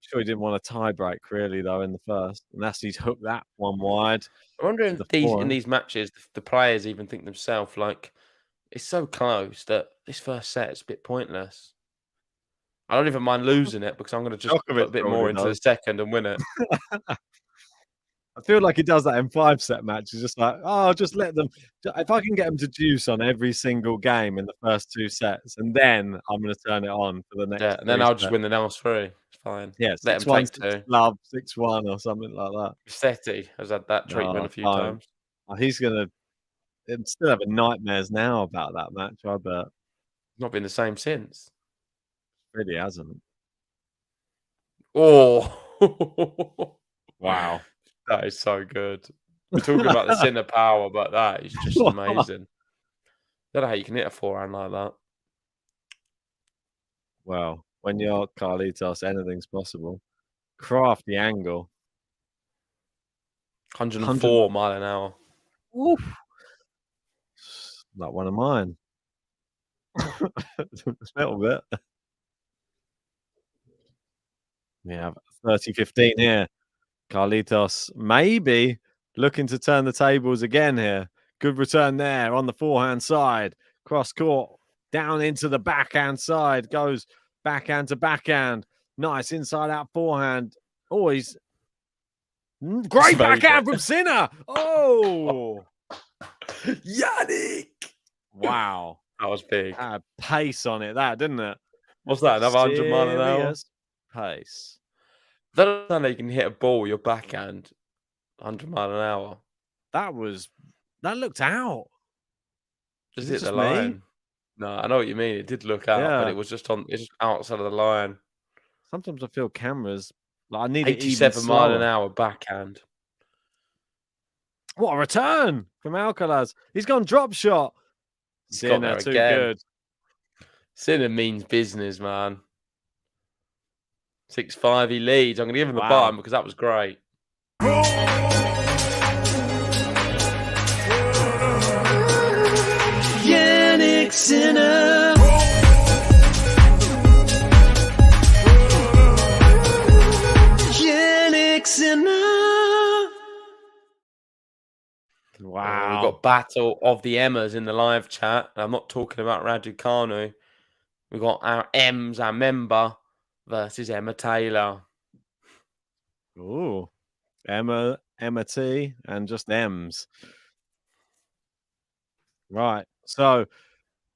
sure he didn't want a tie break really though in the first, unless he's hooked that one wide. I wonder if in these matches the players even think themselves like it's so close that this first set is a bit pointless. I don't even mind losing it because I'm going to just put a bit more into the second and win it. I feel like he does that in 5-set matches. Just like, just let them. If I can get them to juice on every single game in the first 2 sets, and then I'm going to turn it on for the next. Yeah, and then I'll just win the last 3. It's fine. Yeah, let him take 2. Love 6-1 or something like that. Setti has had that treatment a few times. He's going to still have nightmares now about that match. I bet. Not been the same since. Really hasn't. Oh, wow. That is so good. We're talking about the Sinner power, but that is just amazing. I don't know how you can hit a forehand like that. Well, when you're Carlitos, anything's possible. Craft the angle. 104 mile an hour. Oof. Like one of mine. A little bit. We have 30-15 here. Carlitos maybe looking to turn the tables again here. Good return there on the forehand side. Cross court down into the backhand side. Goes backhand to backhand. Nice inside out forehand. Always great backhand from Sinner. Oh, Jannik. Wow. That was big. Had pace on it, that didn't it? What's that? Another 100 mile an hour? Pace. I don't know how you can hit a ball with your backhand 100 mile an hour. That looked out. Just hit the line. No, I know what you mean. It did look out, but it was just outside of the line. Sometimes I feel cameras like I need 87 mile an hour backhand. What a return from Alcaraz. He's gone drop shot. Sinner too good. Sinner means business, man. 6-5, he leads. I'm going to give him the button because that was great. Sinner. Jannik Sinner. Wow. We've got Battle of the Emmas in the live chat. I'm not talking about Raducanu. We've got our M's, our member, versus Emma Taylor. Ooh. Emma T, and just M's. Right. So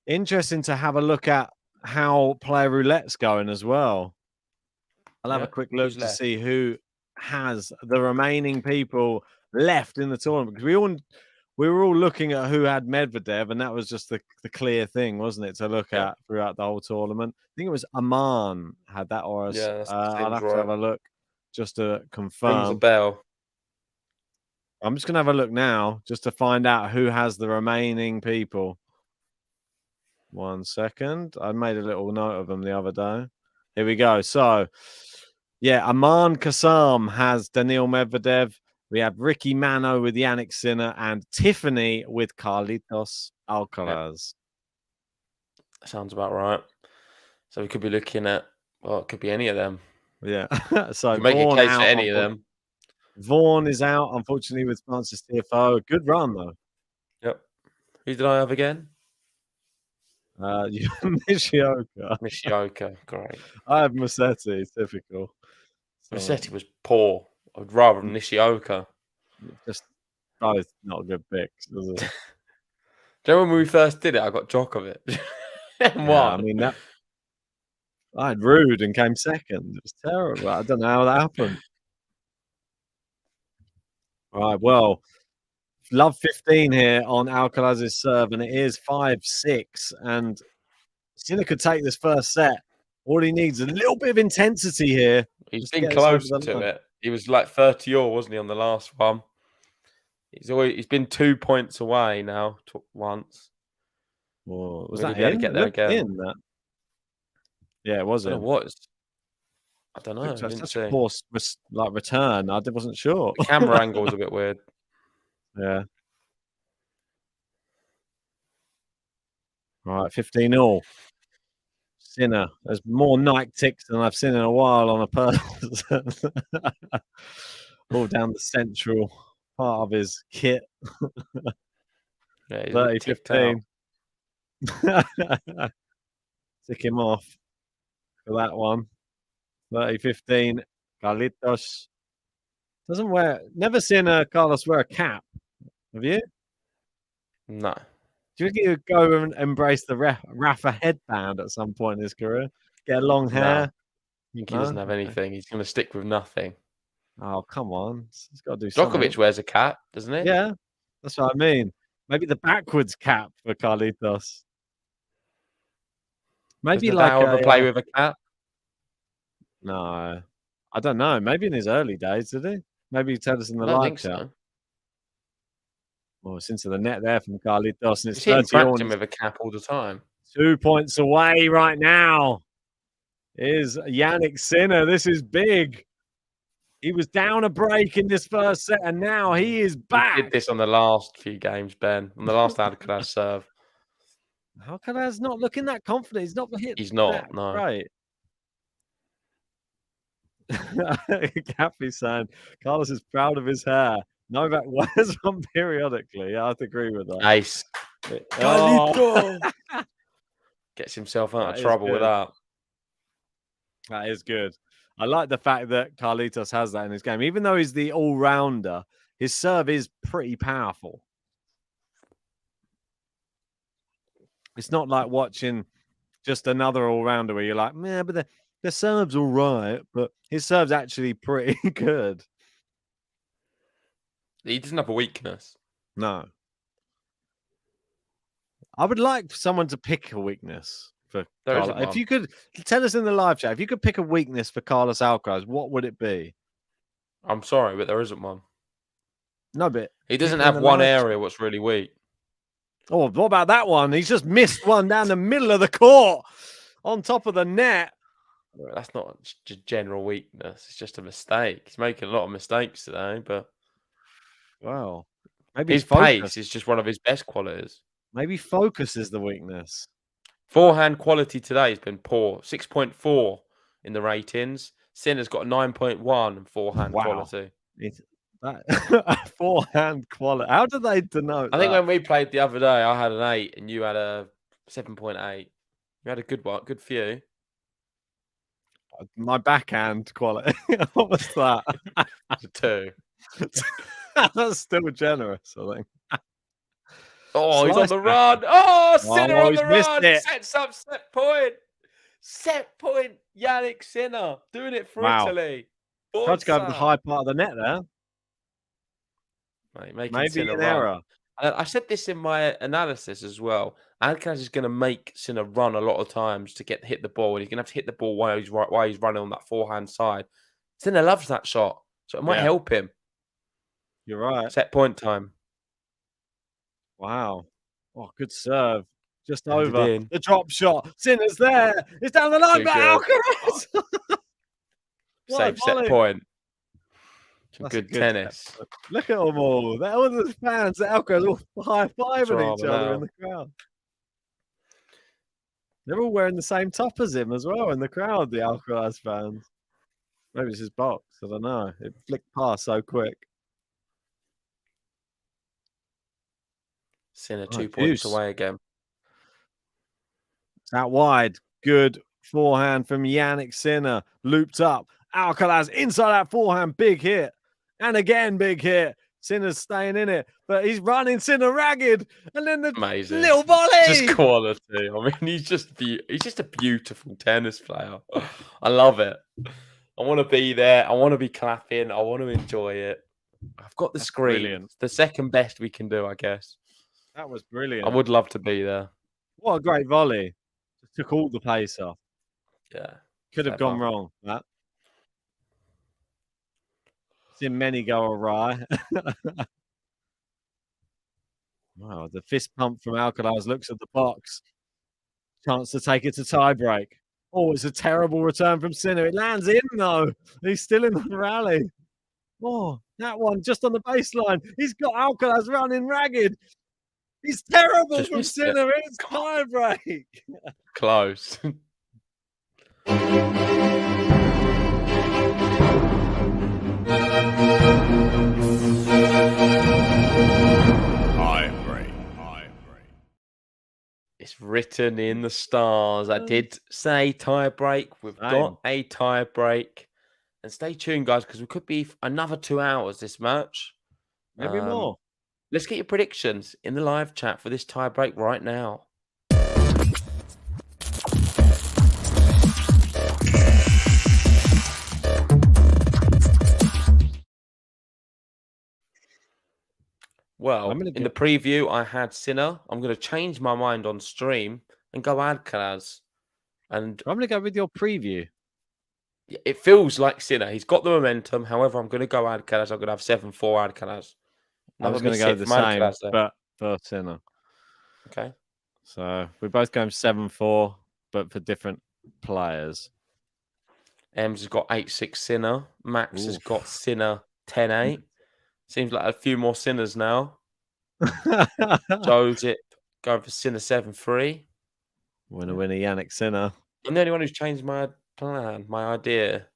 interesting to have a look at how player roulette's going as well. I'll have a quick look to see who has the remaining people left in the tournament, because we were all looking at who had Medvedev, and that was just the clear thing, wasn't it, to look at throughout the whole tournament. I think it was Aman had that, or I'll have to have a look just to confirm. Rings a bell. I'm just gonna have a look now just to find out who has the remaining people. 1 second. I made a little note of them the other day. Here we go. So, yeah, Aman Kassam has Daniil Medvedev. We have Ricky Mano with Jannik Sinner and Tiffany with Carlitos Alcaraz. Sounds about right. So we could be looking at, well, it could be any of them. Yeah. So make a case for any of them. Vaughan is out, unfortunately, with Francis TFO. Good run, though. Yep. Who did I have again? Nishioka. Nishioka, great. I have Musetti, typical. Musetti was poor. I'd rather than Nishioka. Just both not good picks, does it? Do you know when we first did it, I got Djokovic. I mean, I had Rude and came second. It was terrible. I don't know how that happened. All right, well, love 15 here on Alcaraz's serve, and it is 5-6. And Sinner could take this first set. All he needs is a little bit of intensity here. He's been close to it. He was like 30-all, wasn't he, on the last one? He's been 2 points away now once. Whoa, was Will that he be able to get there again? Yeah, it was. It was. I don't know. It was such a poor return. I wasn't sure. The camera angle was a bit weird. Yeah. All right, 15-all. Sinner. There's more Nike ticks than I've seen in a while on a person. All down the central part of his kit. Yeah, 30-15. Tick him off for that one. 30-15. Carlitos never seen Carlos wear a cap. Have you? No. Do you think he would go and embrace the Rafa headband at some point in his career? Get long hair? I think he doesn't have anything. He's going to stick with nothing. Oh, come on. He's got to do Djokovic something. wears a cap, doesn't he? Yeah, that's what I mean. Maybe the backwards cap for Carlitos. Maybe Does like ever play with a cap? No. I don't know. Maybe in his early days, did he? Maybe he told us in the live chat. So. Well, it's into the net there from Carlitos. And it's 30 practicing with a cap all the time. 2 points away right now is Jannik Sinner. This is big. He was down a break in this first set, and now he is back. He did this on the last few games, Ben. On the last Alcaraz serve. Alcaraz not looking that confident. He's not hit. He's not, no. Right. Cappy saying Carlos is proud of his hair. Novak wears one periodically. I have to agree with that. Nice. Oh. Gets himself out of trouble with that. That is good. I like the fact that Carlitos has that in his game. Even though he's the all-rounder, his serve is pretty powerful. It's not like watching just another all-rounder where you're like, man, but the serve's all right, but his serve's actually pretty good. He doesn't have a weakness. No. I would like someone to pick a weakness for Carlos. If you could tell us in the live chat, if you could pick a weakness for Carlos Alcaraz, what would it be? I'm sorry, but there isn't one. No, but he doesn't have one area what's really weak. Oh, what about that one? He's just missed one down the middle of the court on top of the net. That's not a general weakness. It's just a mistake. He's making a lot of mistakes today, but wow, maybe his pace is just one of his best qualities. Maybe focus is the weakness. Forehand quality today has been poor. 6.4 in the ratings. Sinner's got a 9.1 in forehand Wow. quality. That forehand quality. How do they denote I think that? when we played the other day, I had an 8 and you had a 7.8. You had a good one, good few. My backhand quality. What was that? It's a 2. That's still generous, I think. Oh, he's on Slice the back. run. Oh, Sinner Oh, on he's the missed run. it. Sets up set point. Set point. Jannik Sinner doing it for Wow. Italy. Tried to go over the Forza. high part of the net there. Mate, making Maybe Sinner an run. error. And I said this in my analysis as well. Alcaraz is going to make Sinner run a lot of times to hit the ball, and he's going to have to hit the ball while he's running on that forehand side. Sinner loves that shot, so it might help him. You're right. Set point time. Wow. Oh, good serve. Just And it over. in. The drop shot. Sinner's there. It's down the line, Too but good. Alcaraz. What a Save set volley. point. Some That's a good good tennis. step. Look at them all. They're all the fans. The Alcaraz all high-fiving each Drama other now. in the crowd. They're all wearing the same top as him as well in the crowd, the Alcaraz fans. Maybe it's his box. I don't know. It flicked past so quick. Sinner Oh, 2 points juice. away again. It's out wide. Good forehand from Jannik Sinner. Looped up. Alcaraz inside that forehand. Big hit. And again, big hit. Sinner's staying in it. But he's running Sinner ragged. And then the Amazing. little volley. Just quality. I mean, he's just a beautiful tennis player. I love it. I want to be there. I want to be clapping. I want to enjoy it. I've got the screen. Brilliant. It's the second best we can do, I guess. That was brilliant. I would love to be there. What a great volley. Just took all the pace off. Yeah. Could have gone wrong, that. Seen many go awry. Wow, the fist pump from Alcaraz looks at the box. Chance to take it to tiebreak. Oh, it's a terrible return from Sinner. It lands in, though. He's still in the rally. Oh, that one just on the baseline. He's got Alcaraz running ragged. He's terrible Just from missed it. Sinner. It's tiebreak. Close. It's written in the stars. I did say tie break. We've got a tie break. And stay tuned, guys, because we could be another 2 hours this match. Maybe more. Let's get your predictions in the live chat for this tie break right now. Well, in the preview, I had Sinner. I'm going to change my mind on stream and go Alcaraz. And I'm going to go with your preview. It feels like Sinner. He's got the momentum. However, I'm going to go Alcaraz. I'm going to have 7-4 Alcaraz. I was going to go the same, but for Sinner. Okay. So we're both going 7-4, but for different players. Ems has got 8-6 Sinner. Max has got Sinner 10-8. Seems like a few more Sinners now. Joseph going for Sinner 7-3. Winner, Jannik Sinner. I'm the only one who's changed my plan, my idea.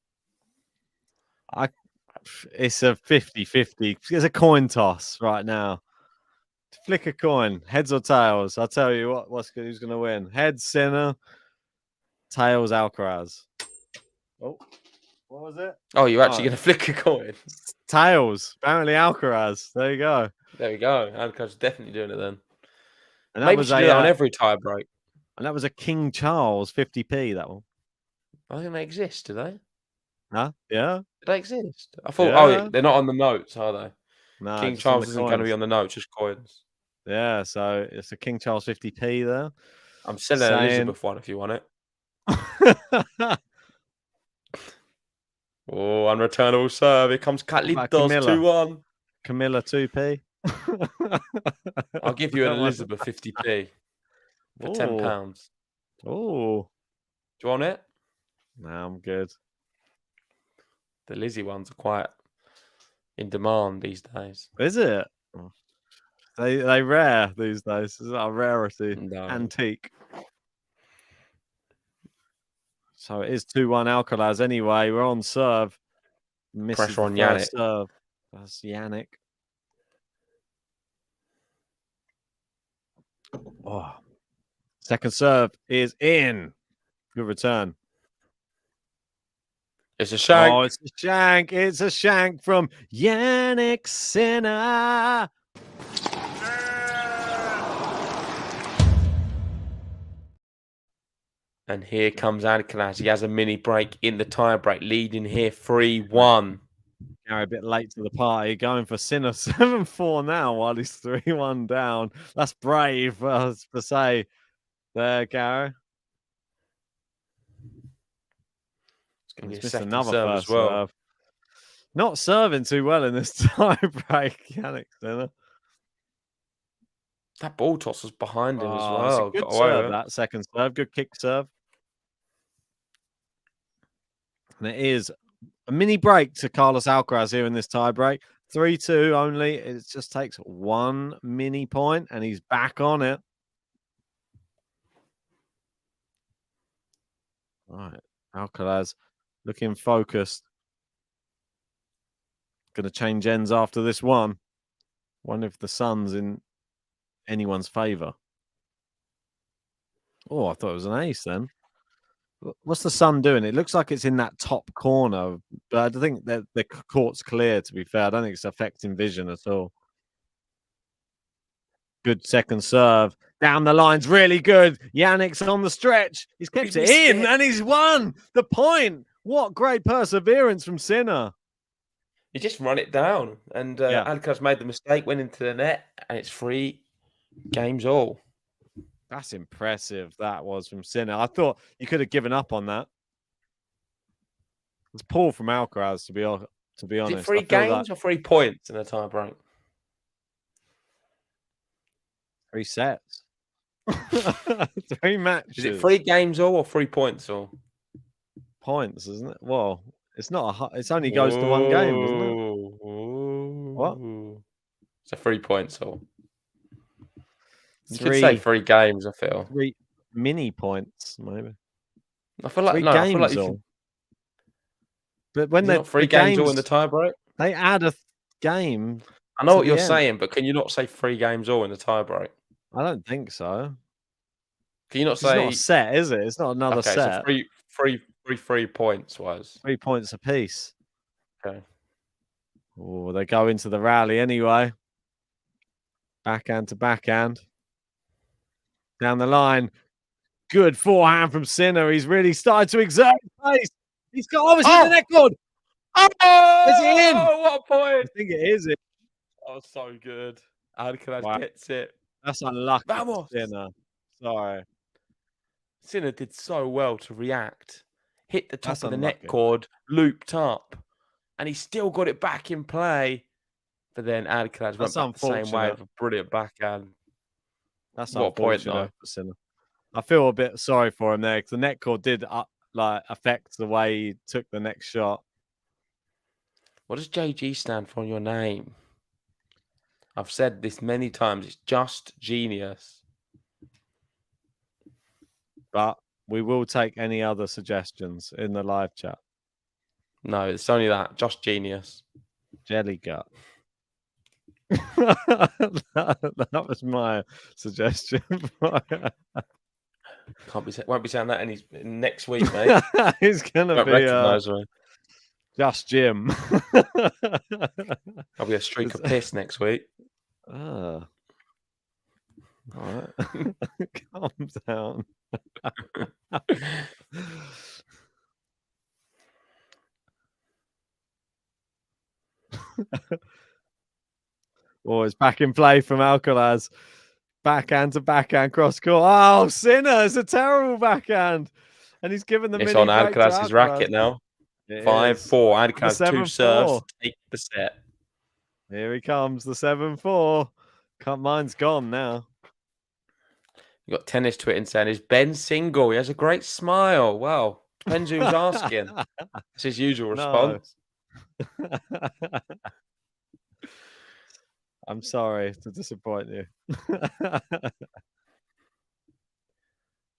It's a 50-50. It's a coin toss right now. Flick a coin, heads or tails. I'll tell you who's going to win. Heads, Sinner. Tails, Alcaraz. Oh, what was it? Oh, you're actually going to flick a coin? Tails. Apparently Alcaraz. There you go. There we go. Alcaraz is definitely doing it then. And that Maybe was do that on every tie break. And that was a King Charles 50p, that one. I think they exist, do they? Huh? Yeah. Do they exist? I thought, they're not on the notes, are they? No, King Charles isn't going to be on the notes, just coins. Yeah, so it's a King Charles 50p there. I'm selling an Elizabeth one if you want it. Oh, unreturnable serve. Here comes Carlitos 2-1. Camilla 2p. I'll give you an Elizabeth 50p for £10. Oh. Do you want it? No, I'm good. The Lizzie ones are quite in demand these days. Is it? They rare these days. It's a rarity. No. Antique. So it is 2-1 Alcaraz anyway. We're on serve. Misses Pressure on the first Jannik. serve. That's Jannik. Oh. Second serve is in. Good return. It's a shank. Oh, it's a shank. It's a shank from Jannik Sinner. And here comes Alcaraz. He has a mini break in the tie break, leading here 3-1. Gary a bit late to the party, going for Sinner 7-4 now while he's 3-1 down. That's brave to say there, Gary. It's going to be a Missed second another serve first as well. serve. Not serving too well in this tie break, Jannik Sinner. That ball toss was behind him as Oh, it's well. a good Got away serve, with it. that second serve. Good kick serve. And it is a mini break to Carlos Alcaraz here in this tie break. 3-2 only. It just takes one mini point and he's back on it. All right. Alcaraz looking focused. Going to change ends after this one. Wonder if the sun's in anyone's favour. Oh, I thought it was an ace then. What's the sun doing? It looks like it's in that top corner, but I think that the court's clear, to be fair. I don't think it's affecting vision at all. Good second serve. Down the line's really good. Jannik's on the stretch. He's kept it in and he's won the point. What great perseverance from Sinner. You just run it down. And Alcaraz made the mistake, went into the net, and it's 3 games all. That's impressive. That was from Sinner. I thought you could have given up on that. It's poor from Alcaraz, to be honest. Is it 3 games or 3 points in a tie break? 3 sets. 3 matches. Is it 3 games all or 3 points all? Points, isn't it? Well, it's not. It's only goes to 1 game, doesn't it? What? So 3 points all. You 3, could say 3 games, I feel. 3 mini points, maybe. I feel like 3 no, games I feel like you all. can, But when not 3 games all in the tie break. they add a game. I know to what the you're end. saying, but can you not say 3 games all in the tie break? I don't think so. Can you not It's say not a set, is it? It's not another okay, set. so 3 points was 3 points apiece. okay. Oh, they go into the rally anyway. Backhand to backhand. Down the line. Good forehand from Sinner. He's really started to exert his pace. He's got obviously the neck cord. Oh, Is it in? What a I point! think it is it. That was so good. Alcaraz Wow. gets it. That's unlucky. Vamos! Sinner. Sorry. Sinner did so well to react. Hit the top That's of the unlucky. net cord, looped up, and he still got it back in play. But then Alcaraz went That's back the same way unfortunate. with a brilliant backhand. That's What a point, unfortunate for Sinner. I feel a bit sorry for him there because the net cord did affect the way he took the next shot. What does JG stand for in your name? I've said this many times. It's just genius. But we will take any other suggestions in the live chat. No, it's only that. Just genius. Jelly gut. that was my suggestion. Won't be saying that next week, mate. He's gonna Don't be recognise me. just Jim. I'll be a streak of piss next week. All right. Calm down. Oh, it's back in play from Alcaraz. Backhand to backhand cross court. Oh, Sinner! It's a terrible backhand. And he's given the It's mini on break to Alcaraz's racket now. It 5-4. is. Alcaraz The 2 serves. 7-4. Take the set. Here he comes, the 7-4. Mine's gone now. You got tennis tweeting saying, "Is Ben single?" He has a great smile. Well, depends who's asking. That's his usual No. response. I'm sorry to disappoint you.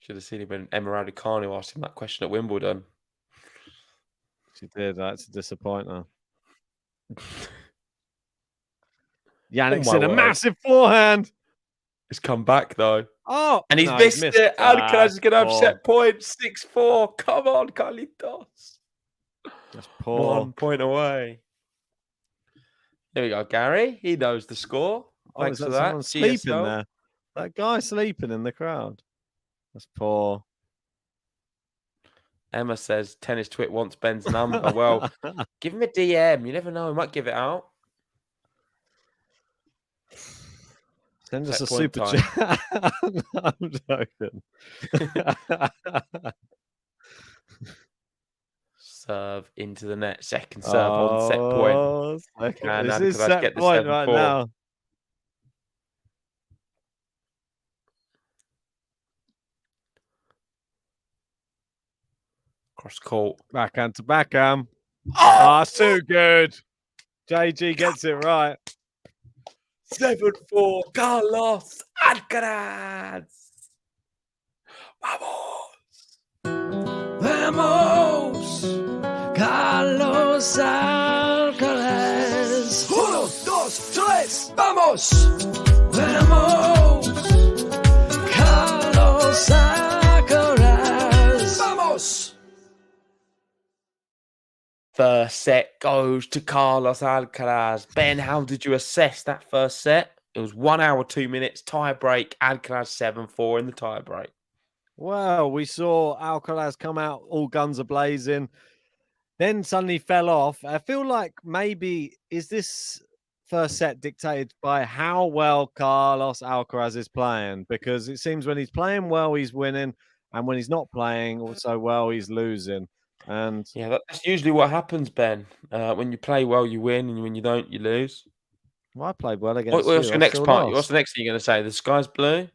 Should have seen him when Emma Raducanu asked him that question at Wimbledon. She did. That's a disappointer. Yannick's my in a word. massive forehand. He's come back though. Oh, And he's no, missed it. Alcaraz is going to have poor. set points. 6-4. Come on, Carlitos. That's poor. 1 point away. There we go, Gary. He knows the score. Oh, Thanks is for that that. someone sleeping GSL. there? That guy sleeping in the crowd. That's poor. Emma says Tennis Twit wants Ben's number. Well, give him a DM. You never know. He might give it out. Send us Set a point super time. chat. I'm joking. Serve into the net. Second serve on set point. Second. And This Alcaraz is set get the point right 7-4. now. Cross court. Backhand to backhand. Oh! Ah, too good. JG gets it right. 7-4. Carlos Alcaraz. Vamos. Vamos, Carlos Alcaraz. 1, 2, 3, vamos. Vamos, Carlos Alcaraz. Vamos. First set goes to Carlos Alcaraz. Ben, how did you assess that first set? It was 1 hour, 2 minutes, tie break. Alcaraz 7-4 in the tie break. Well, we saw Alcaraz come out all guns a blazing, then suddenly fell off. I feel like maybe is this first set dictated by how well Carlos Alcaraz is playing? Because it seems when he's playing well, he's winning, and when he's not playing so well, he's losing. And yeah, that's usually what happens, Ben. When you play well, you win, and when you don't, you lose. well, I played well against What's you. your I next still part? lost. What's the next thing you're going to say? The sky's blue?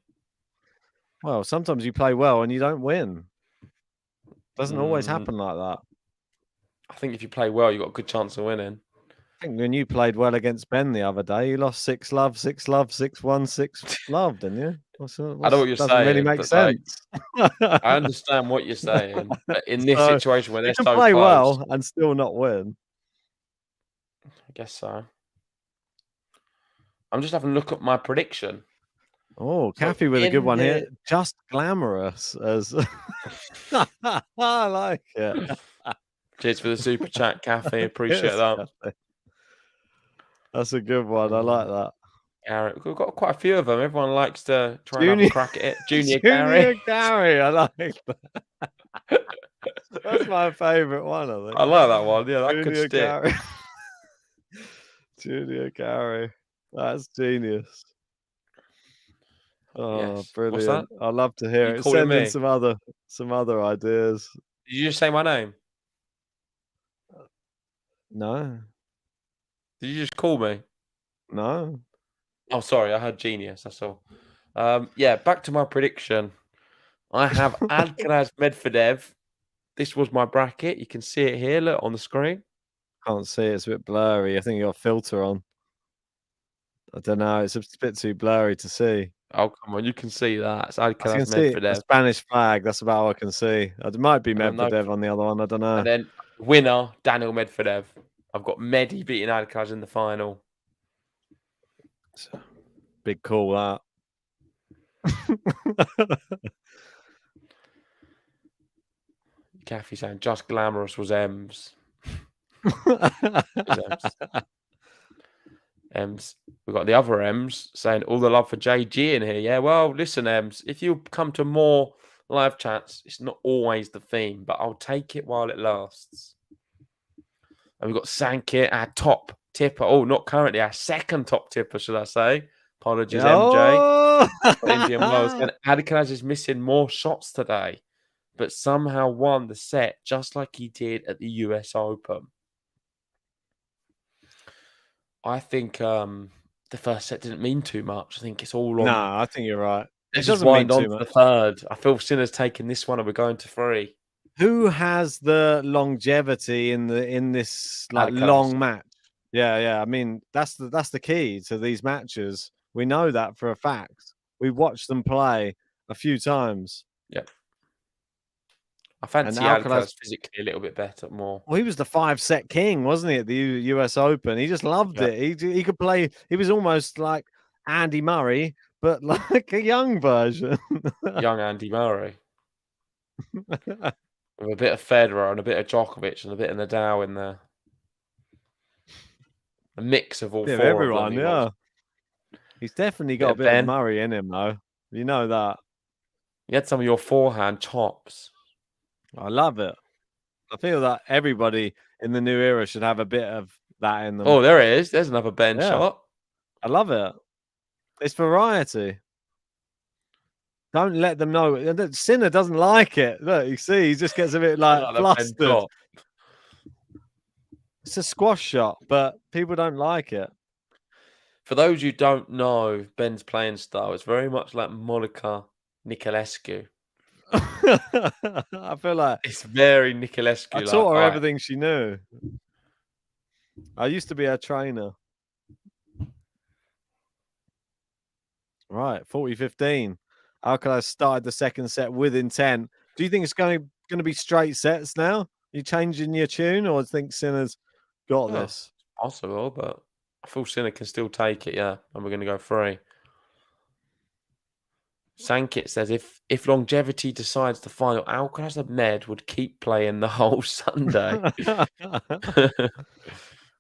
Well, sometimes you play well and you don't win. Doesn't always happen like that. I think if you play well, you've got a good chance of winning. I think when you played well against Ben the other day, you lost 6-love, 6-love, 6-1, 6-love, didn't you? I know what you're doesn't saying. really make but, like, sense. I understand what you're saying. But in this So, situation where they're You can so play close, well and still not win. I guess so. I'm just having a look at my prediction. Oh, So Caffey with a good in one here. the- Just glamorous as I like it. Cheers for the super chat, Cafe. Appreciate Yes, that. Caffey. That's a good one. I like that. Gary, we've got quite a few of them. Everyone likes to try and have a crack at it. Junior Junior Gary. Gary. I like that. That's my favourite one, I think. I like that one. Yeah, that could Junior stick. Gary. Junior Gary. That's genius. Oh, Yes. What's brilliant. that? I love to hear You it. calling Send in me? some other ideas. Did you just say my name? No. Did you just call me? No. Oh, sorry. I heard genius. That's all. Yeah, back to my prediction. I have Alcaraz Medvedev. This was my bracket. You can see it here. Look on the screen. Can't see it. It's a bit blurry. I think you got a filter on. I don't know. It's a bit too blurry to see. Oh, come on. You can see that. It's I can Alcaraz see a Medvedev. Spanish flag. That's about all I can see. It might be And then no- Medvedev on the other one. I don't know. And then winner, Daniel Medvedev. I've got Medi beating Alcaraz in the final. Big call, that. Kathy saying just glamorous was Ems. Ems. We've got the other Ems saying all the love for JG in here. Yeah, well, listen, Ems, if you come to more live chats, it's not always the theme, but I'll take it while it lasts. And we've got Sankit, our top tipper. Oh, not currently, our second top tipper, should I say? Apologies, MJ. Indian Wells. And Alcaraz is missing more shots today, but somehow won the set just like he did at the US Open. I think the first set didn't mean too much. I think it's all on. No, I think you're right. Let's It just doesn't mean wind on too to the much. third. I feel Sinner's taking this one and we're going to three. Who has the longevity in this Alcaraz. long match? Yeah. I mean, that's the key to these matches. We know that for a fact. We watched them play a few times. Yeah. I And fancy Alcaraz, Alcaraz physically a little bit better, more. well, he was the 5-set king, wasn't he, at the US Open? He just loved Yeah. it. He could play. He was almost like Andy Murray, but like a young version. Young Andy Murray. With a bit of Federer and a bit of Djokovic and a bit of Nadal in there. A mix of all Yeah, four everyone, of them. He was. He's definitely got a bit Ben. of Murray in him, though. You know that. You had some of your forehand chops. I love it. I feel that everybody in the new era should have a bit of that in them. Oh, there it is. There's another Ben shot. I love it. It's variety. Don't let them know. Sinner doesn't like it. Look, you see, he just gets a bit like flustered. It's a squash shot, but people don't like it. For those who don't know Ben's playing style, it's very much like Monica Niculescu. I feel like it's very Niculescu. I taught her everything she knew. I used to be her trainer. Right, 40-15. Alcaraz started the second set with intent. Do you think it's going to be straight sets now? Are you changing your tune, or do you think Sinner's got this? Possible, but I feel Sinner can still take it, yeah. And we're going to go 3. Sankit says, if longevity decides the final, Alcaraz the Med would keep playing the whole Sunday.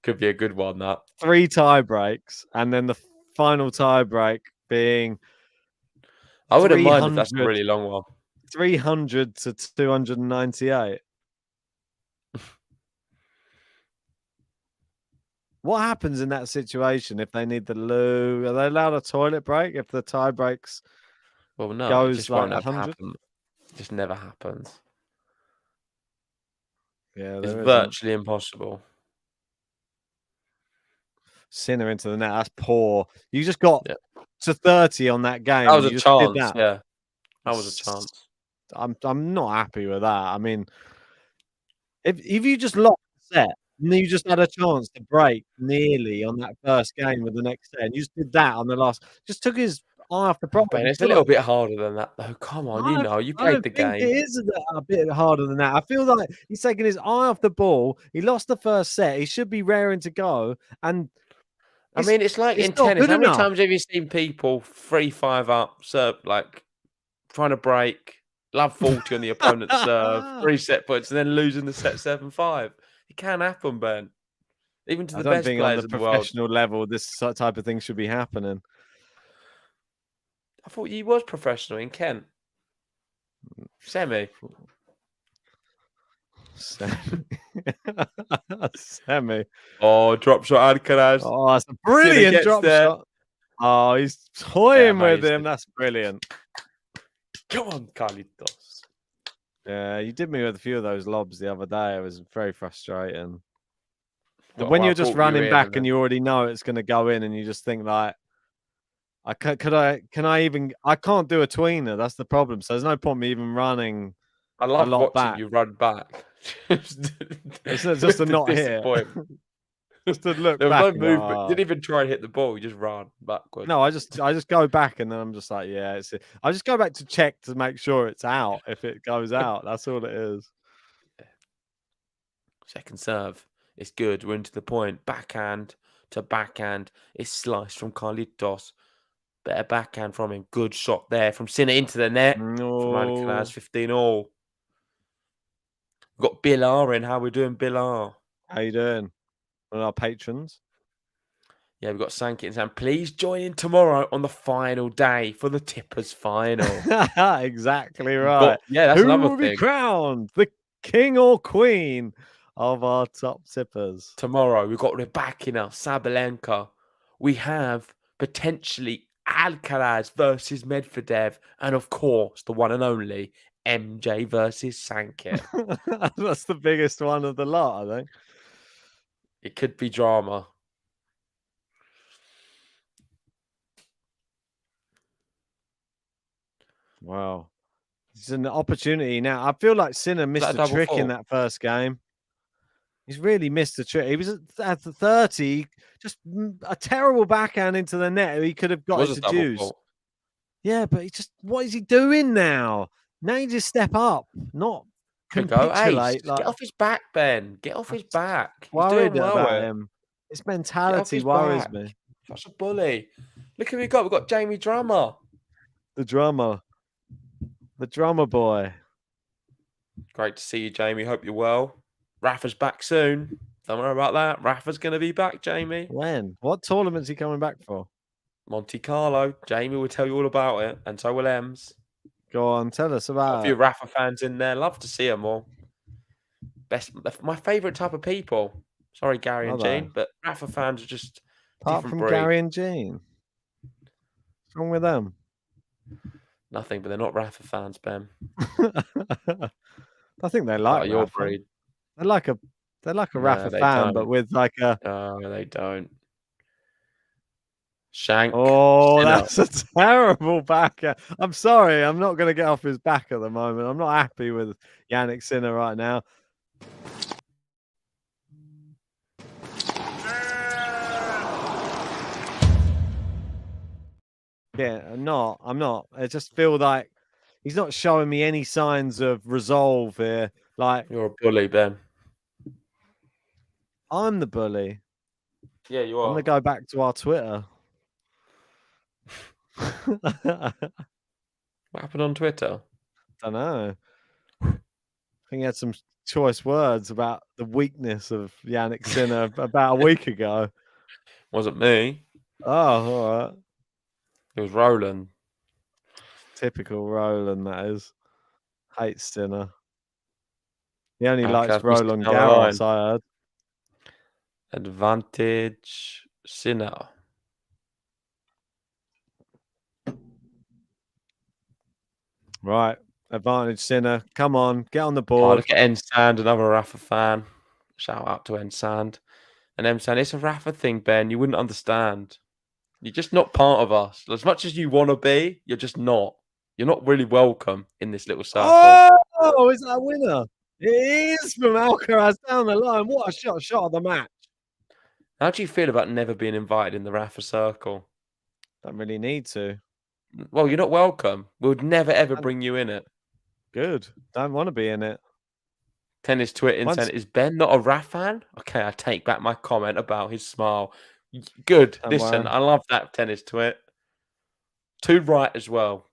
Could be a good one, that. 3 tie breaks, and then the final tie break being... I wouldn't mind if that's a really long one. 300 to 298. What happens in that situation if they need the loo? Are they allowed a toilet break if the tie breaks? Well, no, goes it just like won't 100. happen. It just never happens. Yeah, it's virtually impossible. Sinner into the net. That's poor. You just got to 30 on that game. That was a chance. That. Yeah, that was a chance. I'm not happy with that. I mean, if you just lost the set and then you just had a chance to break nearly on that first game of the next set, and you just did that on the last, just took his eye off the problem. It's a little bit harder than that, though. Come on, you played the game. It is a bit harder than that. I feel like he's taking his eye off the ball. He lost the first set. He should be raring to go. And I mean, it's like in tennis. How many times have you seen people 3-5 up, serve, like trying to break, love 40 on the opponent's serve, 3 set points, and then losing the set 7-5? It can happen, Ben. Even to the best players in the world. On the professional level, this type of thing should be happening. I thought you was professional in Kent. Semi. Semi. Oh, drop shot Alcaraz. Oh, that's a brilliant drop shot. Oh, he's toying with him. That's brilliant. Come on, Carlitos. Yeah, you did me with a few of those lobs the other day. It was very frustrating. When you're just running back and you already know it's going to go in, and you just think like, I can't do a tweener. That's the problem. So there's no point me even running. I love watching you run back. It's just to not hit. Just to look there was back. No movement. You didn't even try and hit the ball. You just ran backwards. No, I just go back, and then I'm just like, yeah. I just go back to check to make sure it's out. If it goes out, that's all it is. Second serve. It's good. We're into the point. Backhand to backhand. It's sliced from Carlitos. Better backhand from him. Good shot there from Sinner into the net. No. From Alcaraz, 15-all. We've got Bill R in. How we doing, Bill R? How you doing? One of our patrons. Yeah, we've got Sankit saying, please join in tomorrow on the final day for the Tippers final. Exactly right. That's another thing. Who will be crowned the king or queen of our top tippers? Tomorrow, we've got Rybakina, Sabalenka. We have potentially Alcaraz versus Medvedev. And of course, the one and only MJ versus Sankit. That's the biggest one of the lot, I think. It could be drama. Wow. It's an opportunity now. I feel like Sinner missed a trick in that first game. He's really missed the trick. He was at the 30, just a terrible backhand into the net. He could have got Was it a to double juice. fault. Yeah, but what is he doing now? Now you just step up, not There we go. Ace, capitulate. get off his back, Ben. Get off his back. He's Worried doing well about here. him. His Get off mentality his worries back. me. That's a bully. Look who we got. We've got Jamie Drummer. The drummer boy. Great to see you, Jamie. Hope you're well. Rafa's back soon. Don't worry about that. Rafa's going to be back, Jamie. When? What tournament's he coming back for? Monte Carlo. Jamie will tell you all about it, and so will Ems. Go on, tell us Got about a few it. Rafa fans in there. Love to see them all. My favourite type of people. Sorry, Gary and Are they? Jean, but Rafa fans are just Apart different from breed. Gary and Jean. What's wrong with them? Nothing, but they're not Rafa fans, Ben. I think they Part like of your Rafa. breed. They're like a No, Rafa they fan, don't. but with like a No, they don't. Shank. oh, Sinner. that's a terrible backer. I'm sorry, I'm not going to get off his back at the moment. I'm not happy with Jannik Sinner right now. Yeah, I'm not. I just feel like he's not showing me any signs of resolve here. Like, You're a bully, Ben. I'm the bully. Yeah, you I'm are. going to go back to our Twitter. I What happened on Twitter? don't know. I think he had some choice words about the weakness of Jannik Sinner about a week ago. Wasn't me. Oh, all right. It was Roland. Typical Roland, that is. Hates Sinner. He only Alcaraz likes missed it Roland down the Garros, line. I heard. Advantage Sinner. Right. Advantage Sinner. Come on, get on the Oh, board. look at Ensand, another Rafa fan. Shout out to Ensand. And Ensand, it's a Rafa thing, Ben. You wouldn't understand. You're just not part of us. As much as you want to be, you're just not. You're not really welcome in this little circle. Oh, is that a winner? It is from Alcaraz down the line. What a shot of the match. How do you feel about never being invited in the Rafa circle? Don't really need to. Well, you're not welcome. We would never, ever bring you in it. Good. Don't want to be in it. Tennis Twitter Once- saying, is Ben not a Rafa fan? Okay, I take back my comment about his smile. Good. Don't Listen, worry. I love that Tennis Twit. Too right as well.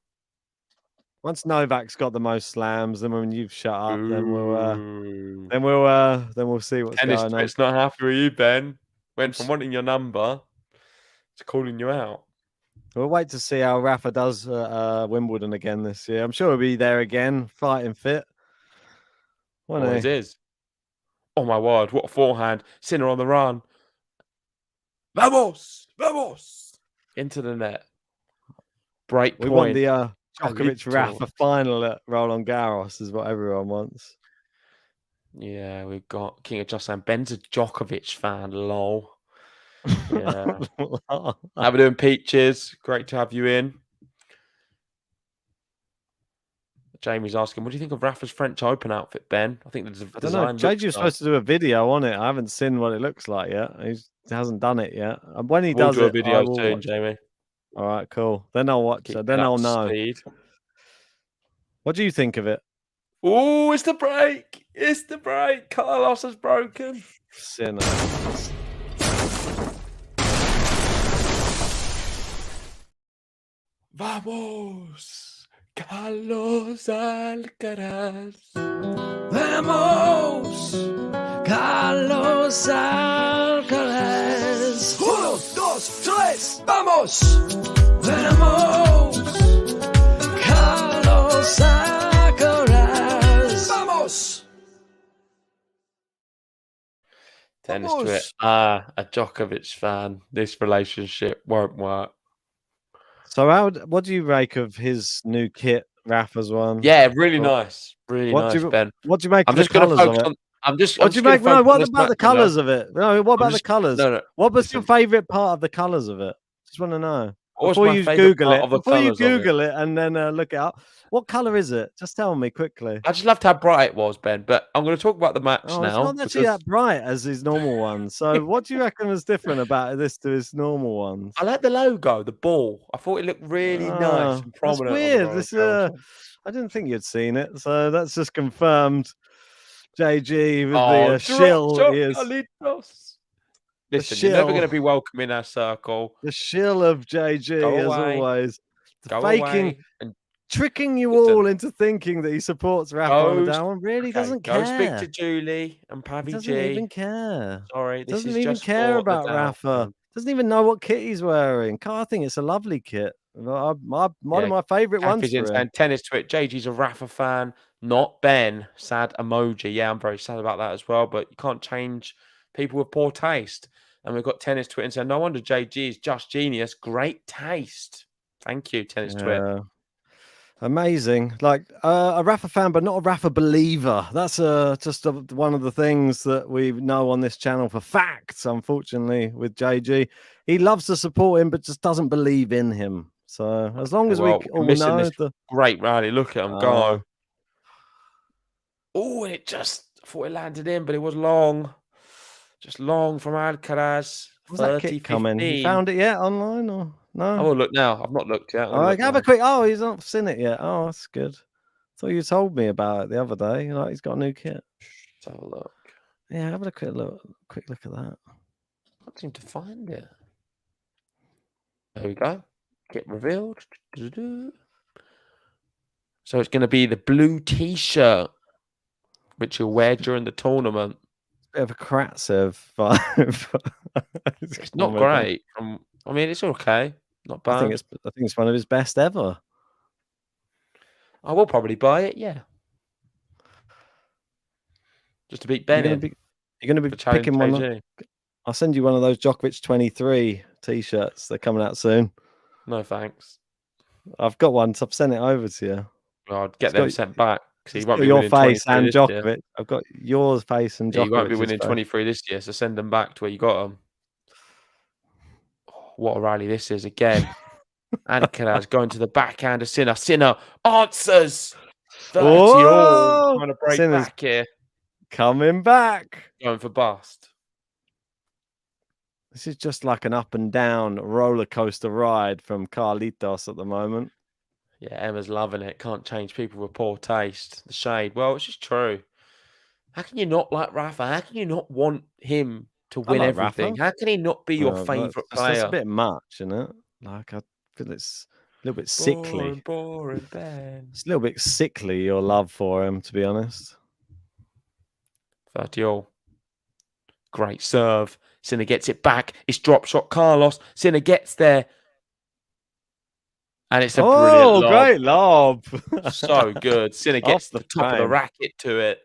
Once Novak's got the most slams, then when you've shut up, then we'll Ooh. see what's Tennis going on. Twit's not happy with you, Ben. Went from wanting your number to calling you out. We'll wait to see how Rafa does Wimbledon again this year. I'm sure he'll be there again, fighting fit. Won't Always he? is. Oh my word, what a forehand. Sinner on the run. Vamos! Vamos! Into the net. Break We point. want the Djokovic Little. Rafa final at Roland Garros, is what everyone wants. Yeah, we've got King of Just Saying. Ben's a Djokovic fan, lol. Yeah. How we doing, Peaches? Great to have you in. Jamie's asking, what do you think of Rafa's French Open outfit, Ben? I think the I don't know. design JG looks was supposed to do a video on it. I haven't seen what it looks like yet. He hasn't done it yet. And when he We'll does do a it, video I will soon, watch. Jamie. All right, cool. Then I'll watch Keep it. it Then up I'll to know. speed. What do you think of it? Oh, it's the break. It's the break. Carlos has broken. Sinner. Vamos, Carlos Alcaraz. Vamos, Carlos Alcaraz. 1, 2, 3, vamos. Vamos, Carlos Alcaraz. Vamos. Tennis Vamos. Twit. A Djokovic fan. This relationship won't work. So, what do you make of his new kit, Rafa's one? Yeah, really nice. Really What nice, do you- Ben. What do you make I'm of the just going to colours of focus it? on. I'm just. What I'm do you just gonna make? No, focus what on this about the match now. colours of it? No, what about I'm the just- colours? No, no. What was your listen. favourite part of the colours of it? Just want to know. What's before my you favourite Google part it, of the before you colours of it? Google it, and then look it up. What color is it? Just tell me quickly. I just loved how bright it was, Ben. But I'm going to talk about the match Oh, it's now not actually because that bright as his normal ones. So, what do you reckon was different about this to his normal ones? I like the logo, the ball. I thought it looked really nice and That's prominent on the weird. Royal Council. I didn't think you'd seen it, so that's just confirmed. JG with Oh, the drop shill shot, is Carlitos. Listen, you're never shill. going to be welcome in our circle. The shill of JG, Go as away. always. Go Faking, away and tricking you listen. all into thinking that he supports Rafa on the down one. Really doesn't Go care. speak to Julie and He Pavi doesn't even G. care. Sorry, this Doesn't is even just care for the about down Rafa. one. Doesn't even know what kit he's wearing. I think it's a lovely kit. One of my favourite ones Kathy's in for him. saying tennis twit. JG's a Rafa fan, not Ben. Sad emoji. Yeah, I'm very sad about that as well. But you can't change people with poor taste. And we've got tennis twit and saying, no wonder JG is just genius. Great taste. Thank you, tennis twit. Amazing. Like a Rafa fan, but not a Rafa believer. That's just one of the things that we know on this channel for facts, unfortunately, with JG. He loves to support him, but just doesn't believe in him. So as long as we all missing know this great rally. Look at him go. Oh, and I thought it landed in, but it was long. Just long from Alcaraz. Was that kick coming? You found it yet online or no? I will look now. I've not looked yet. Have a quick. Oh, he's not seen it yet. Oh, that's good. Thought you told me about it the other day. Like he's got a new kit. Let's have a look. Yeah, have a quick look at that. I can't seem to find it. There we go. Kit revealed. So it's going to be the blue T-shirt, which you'll wear during the tournament. Bit of a Kratsev vibe. It's not great. I mean, it's okay. Not bad. I think it's one of his best ever. I will probably buy it. Yeah, just to beat Ben. You're going to be picking one. I'll send you one of those Djokovic 23 T-shirts. They're coming out soon. No thanks. I've got one, so I've sent it over to you. I'd get them sent back. He won't be your face and Djokovic. I've got your face and Djokovic. He won't be winning 23 this year, so send them back to where you got them. Oh, what a rally this is again. Alcaraz going to the backhand of Sinner. Sinner answers 30 all. Trying to break Sinner's back here. Coming back. Going for bust. This is just like an up and down roller coaster ride from Carlitos at the moment. Yeah, Emma's loving it. Can't change people with poor taste. The shade. Well, it's just true. How can you not like Rafa? How can you not want him to win everything? Rafa. How can he not be your favourite player? That's a bit much, isn't it? Like, I feel it's a little bit sickly. Boring, Ben. It's a little bit sickly, your love for him, to be honest. 30 all. Great serve. Sinner gets it back. It's drop shot Carlos. Sinner gets there. And it's a brilliant lob. Great lob. So good. Sinner gets the top of the frame. racket to it.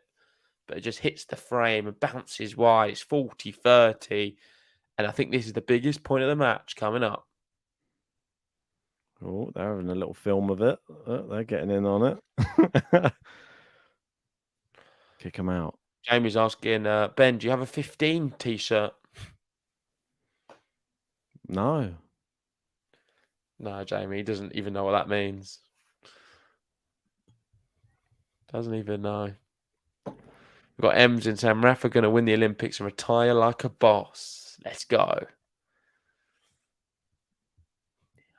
But it just hits the frame and bounces wide. It's 40-30. And I think this is the biggest point of the match coming up. Oh, they're having a little film of it. They're getting in on it. Kick him out. Jamie's asking, Ben, do you have a 15 T-shirt? No. No, Jamie, he doesn't even know what that means. Doesn't even know. We've got Ems in saying, Rafa going to win the Olympics and retire like a boss. Let's go.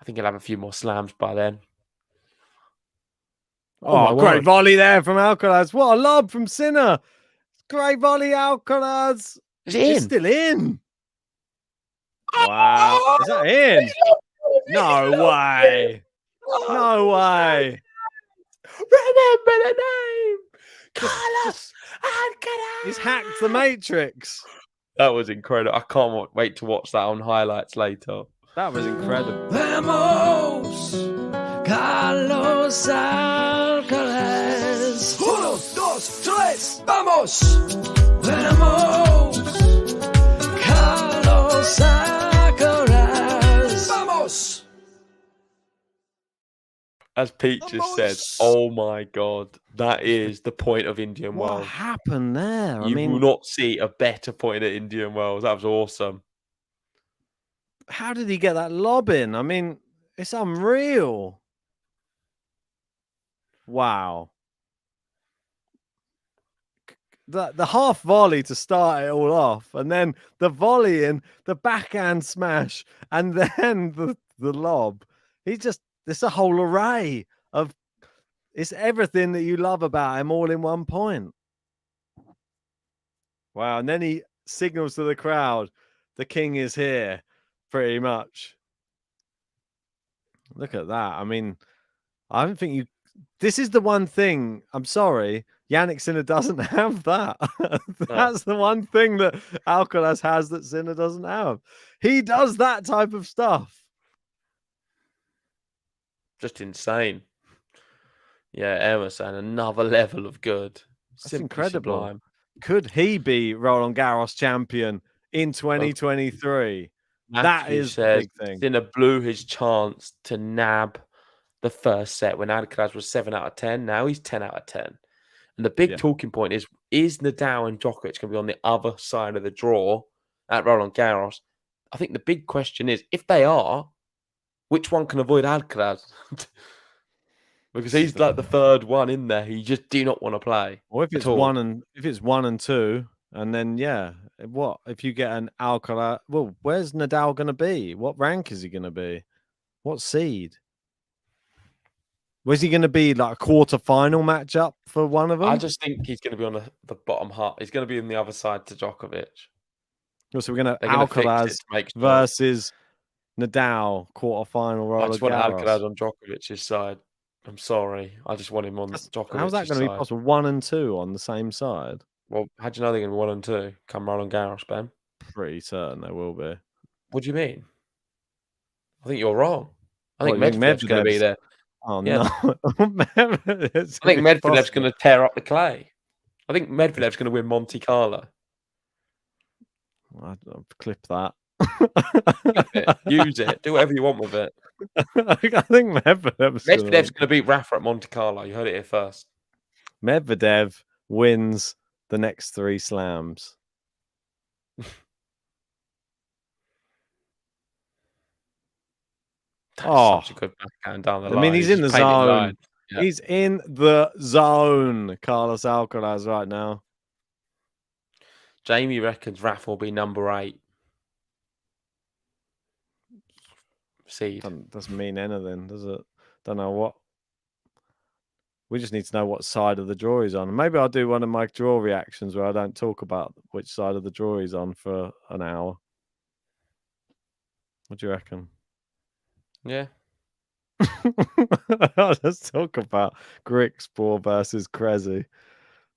I think he'll have a few more slams by then. Oh, great volley there from Alcaraz. What a lob from Sinner. Great volley, Alcaraz. Is it in? It's still in. Wow. Is that in? No way. No way. Remember the name. Carlos Alcaraz. He's hacked the Matrix. That was incredible. I can't wait to watch that on highlights later. That was incredible. Vamos, Carlos Alcaraz. 1, 2, 3, vamos. Vamos, Carlos Alcaraz. Vamos. As Pete just said, oh my God, that is the point of Indian Wells. What happened there? You will not see a better point at Indian Wells. That was awesome. How did he get that lob in? I mean, It's unreal. Wow. The half volley to start it all off, and then the volley in, the backhand smash, and then the lob. It's a whole array of, it's everything that you love about him all in one point. Wow. And then he signals to the crowd, the king is here, pretty much. Look at that. I mean, I don't think this is the one thing, I'm sorry, Jannik Sinner doesn't have that. That's the one thing that Alcaraz has that Sinner doesn't have. He does that type of stuff. Just insane. Yeah, Emerson, another level of good. That's incredible. Sublime. Could he be Roland Garros champion in 2023? That is the big thing. Sinner blew his chance to nab the first set when Alcaraz was 7 out of 10. Now he's 10 out of 10. And the big talking point is Nadal and Djokovic going to be on the other side of the draw at Roland Garros? I think the big question is, if they are, which one can avoid Alcaraz? Because he's like the third one in there. You just do not want to play. Or if it's one and two, and then what if you get an Alcaraz? Well, where's Nadal going to be? What rank is he going to be? What seed? Was he going to be like a quarter-final matchup for one of them? I just think he's going to be on the bottom half. He's going to be on the other side to Djokovic. So we're going to Alcaraz versus Nadal quarter-final. I just want Alcaraz on Djokovic's side. I'm sorry. I just want him on Djokovic's side. How's that going to be possible? 1 and 2 on the same side? Well, how do you know they're going to be 1 and 2 come Roland Garros, Ben? Pretty certain they will be. What do you mean? I think you're wrong. I think Medvedev's going to be there. Oh, no. I think Medvedev's going to tear up the clay. I think Medvedev's going to win Monte Carlo. I'll clip that. Clip it. Use it. Do whatever you want with it. I think Medvedev's going to beat Rafa at Monte Carlo. You heard it here first. Medvedev wins the next 3 slams. Such a good backhand down the line. I mean, he's in the zone. Yeah. He's in the zone, Carlos Alcaraz, right now. Jamie reckons Rafa will be number 8. Seed. Doesn't mean anything, does it? Don't know what. We just need to know what side of the draw he's on. Maybe I'll do one of my draw reactions where I don't talk about which side of the draw he's on for an hour. What do you reckon? Yeah. I'll just talk about Grixpor versus Cressy.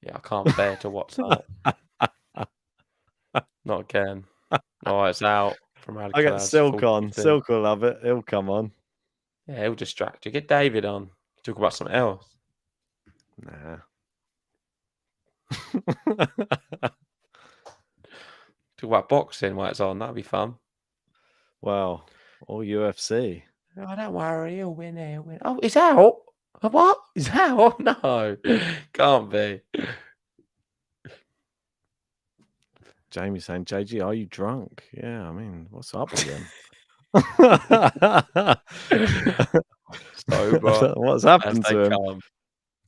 Yeah, I can't bear to watch that. Not again. Oh, it's out from Alcaraz. I get Silk on. Silk will love it. He'll come on. Yeah, he'll distract you. Get David on. Talk about something else. Nah. Talk about boxing while it's on. That'd be fun. Well, or UFC. Oh, don't worry, he'll win. He'll win. Oh, it's out. What? It's out? No, can't be. Jamie's saying, JG, are you drunk? Yeah, I mean, what's up with him? Sober. What's happened to him?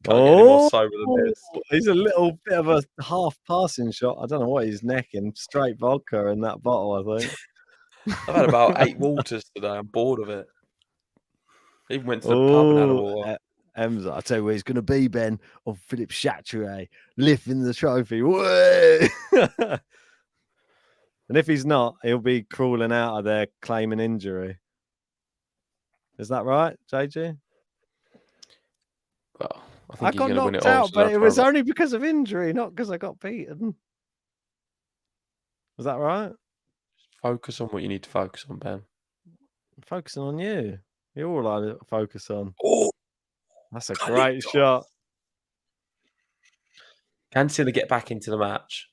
More sober than this. He's a little bit of a half passing shot. I don't know what he's necking. Straight vodka in that bottle, I think. I've had about 8 waters today. I'm bored of it. Even went to the pub and had a water. Em's, I tell you where he's going to be, Ben, on Philippe Chatrier, lifting the trophy. And if he's not, he'll be crawling out of there claiming injury. Is that right, JG? Well, I got knocked out, but it was only because of injury, not because I got beaten. Was that right? Focus on what you need to focus on, Ben. I'm focusing on you. You're all I focus on. Oh, that's a great shot. Can Sinner get back into the match?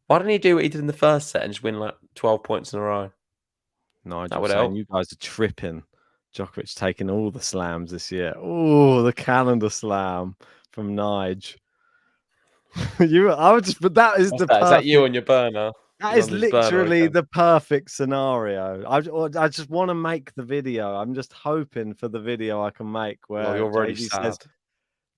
Why didn't he do what he did in the first set and just win like 12 points in a row? Nigel saying you guys are tripping. Djokovic taking all the slams this year. Oh, the calendar slam from Nige. But that is Is that you on your burner? That He's is on his burner literally again. the perfect scenario. I just want to make the video. I'm just hoping for the video I can make Well, where you're already JD sad. says